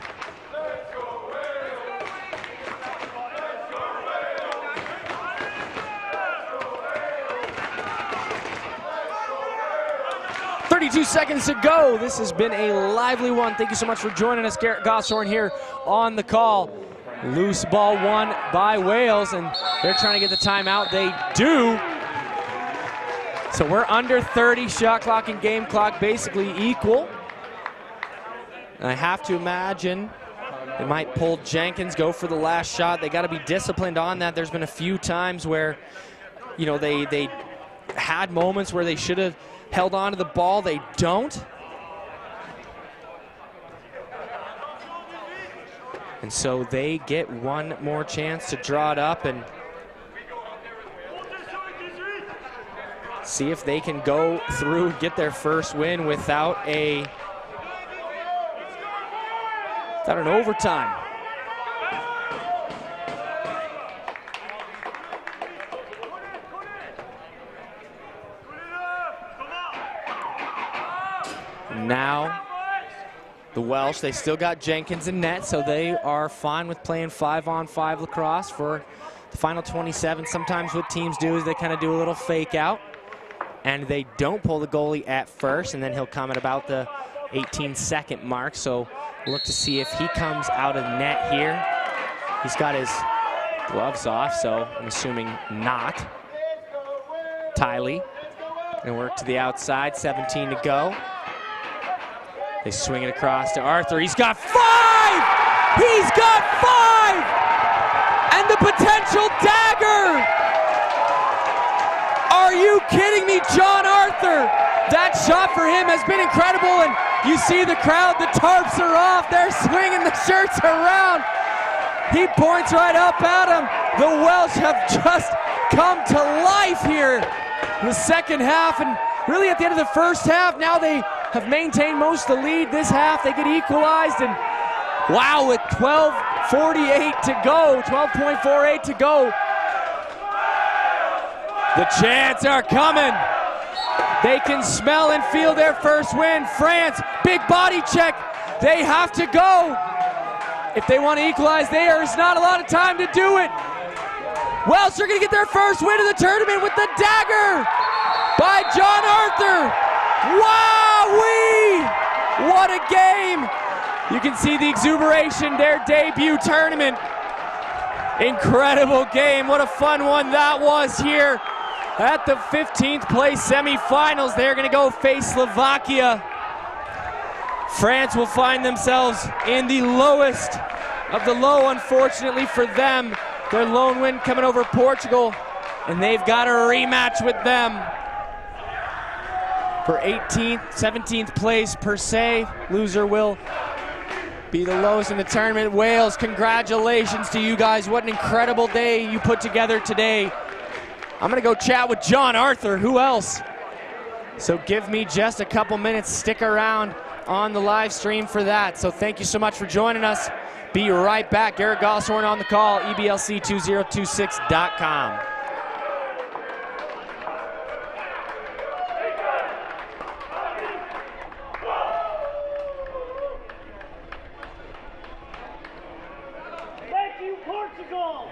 Seconds to go. This has been a lively one. Thank you so much for joining us. Garrett Gosshorn here on the call. Loose ball won by Wales, and they're trying to get the timeout. They do. So we're under 30. Shot clock and game clock basically equal. And I have to imagine they might pull Jenkins, go for the last shot. They got to be disciplined on that. There's been a few times where, you know, they had moments where they should have held on to the ball. They don't. And so they get one more chance to draw it up and see if they can go through, get their first win without an overtime. Now, the Welsh, they still got Jenkins in net, so they are fine with playing 5-on-5 lacrosse for the final 27. Sometimes what teams do is they kind of do a little fake out, and they don't pull the goalie at first, and then he'll come at about the 18-second mark. So look to see if he comes out of net here. He's got his gloves off, so I'm assuming not. Tiley, and work to the outside, 17 to go. They swing it across to Arthur. He's got 5! He's got 5! And the potential dagger! Are you kidding me, John Arthur? That shot for him has been incredible, and you see the crowd, the tarps are off. They're swinging the shirts around. He points right up at him. The Welsh have just come to life here in the second half, and really at the end of the first half, now they have maintained most of the lead. This half, they get equalized, and wow, with 12:48 to go, 12.48 to go, the chants are coming. They can smell and feel their first win. France, big body check. They have to go. If they want to equalize, there's not a lot of time to do it. Welsh are going to get their first win of the tournament with the dagger by John Arthur. Wowee! What a game! You can see the exuberation, their debut tournament. Incredible game. What a fun one that was here at the 15th place semifinals. They're going to go face Slovakia. France will find themselves in the lowest of the low, unfortunately for them. Their lone win coming over Portugal, and they've got a rematch with them for 18th, 17th place per se. Loser will be the lowest in the tournament. Wales, congratulations to you guys. What an incredible day you put together today. I'm gonna go chat with John Arthur. Who else? So give me just a couple minutes. Stick around on the live stream for that. So thank you so much for joining us. Be right back. Garrett Gosshorn on the call, EBLC2026.com. Thank you, Portugal!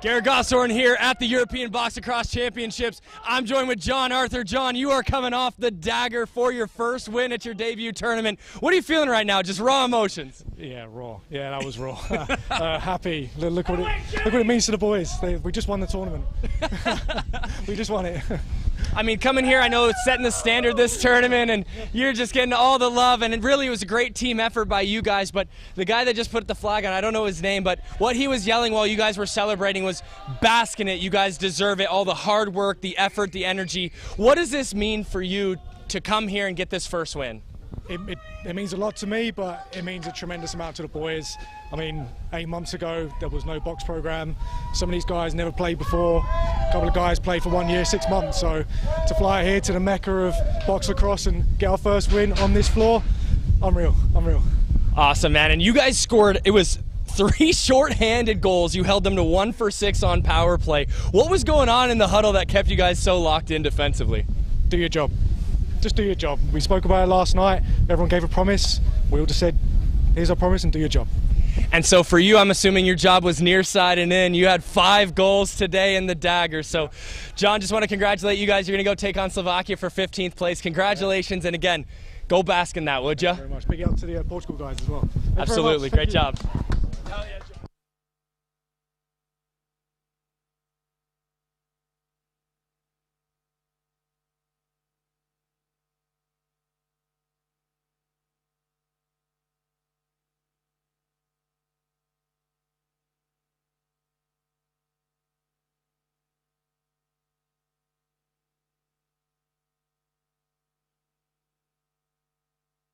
Garrett Gosshorn here at the European Box Lacrosse Championships. I'm joined with John Arthur. John, you are coming off the dagger for your first win at your debut tournament. What are you feeling right now? Just raw emotions? Yeah, raw. Yeah, that was raw. Happy. Look what it means to the boys. We just won the tournament. We just won it. I mean, coming here, I know it's setting the standard this tournament, and you're just getting all the love, and it really was a great team effort by you guys, but the guy that just put the flag on, I don't know his name, but what he was yelling while you guys were celebrating was, bask in it, you guys deserve it, all the hard work, the effort, the energy. What does this mean for you to come here and get this first win? It means a lot to me, but it means a tremendous amount to the boys. I mean, 8 months ago, there was no box program. Some of these guys never played before. A couple of guys played for 1 year, 6 months. So to fly here to the mecca of box lacrosse and get our first win on this floor, unreal. Awesome, man. And you guys scored, it was 3 short-handed goals. You held them to 1 for 6 on power play. What was going on in the huddle that kept you guys so locked in defensively? Do your job. Just do your job. We spoke about it last night. Everyone gave a promise. We all just said, here's our promise and do your job. And so for you, I'm assuming your job was near side and in. You had 5 goals today in the dagger. So, John, just want to congratulate you guys. You're going to go take on Slovakia for 15th place. Congratulations. And again, go bask in that, would you? Thank you very much. Big up to the Portugal guys as well. Absolutely. Great job. Hell yeah.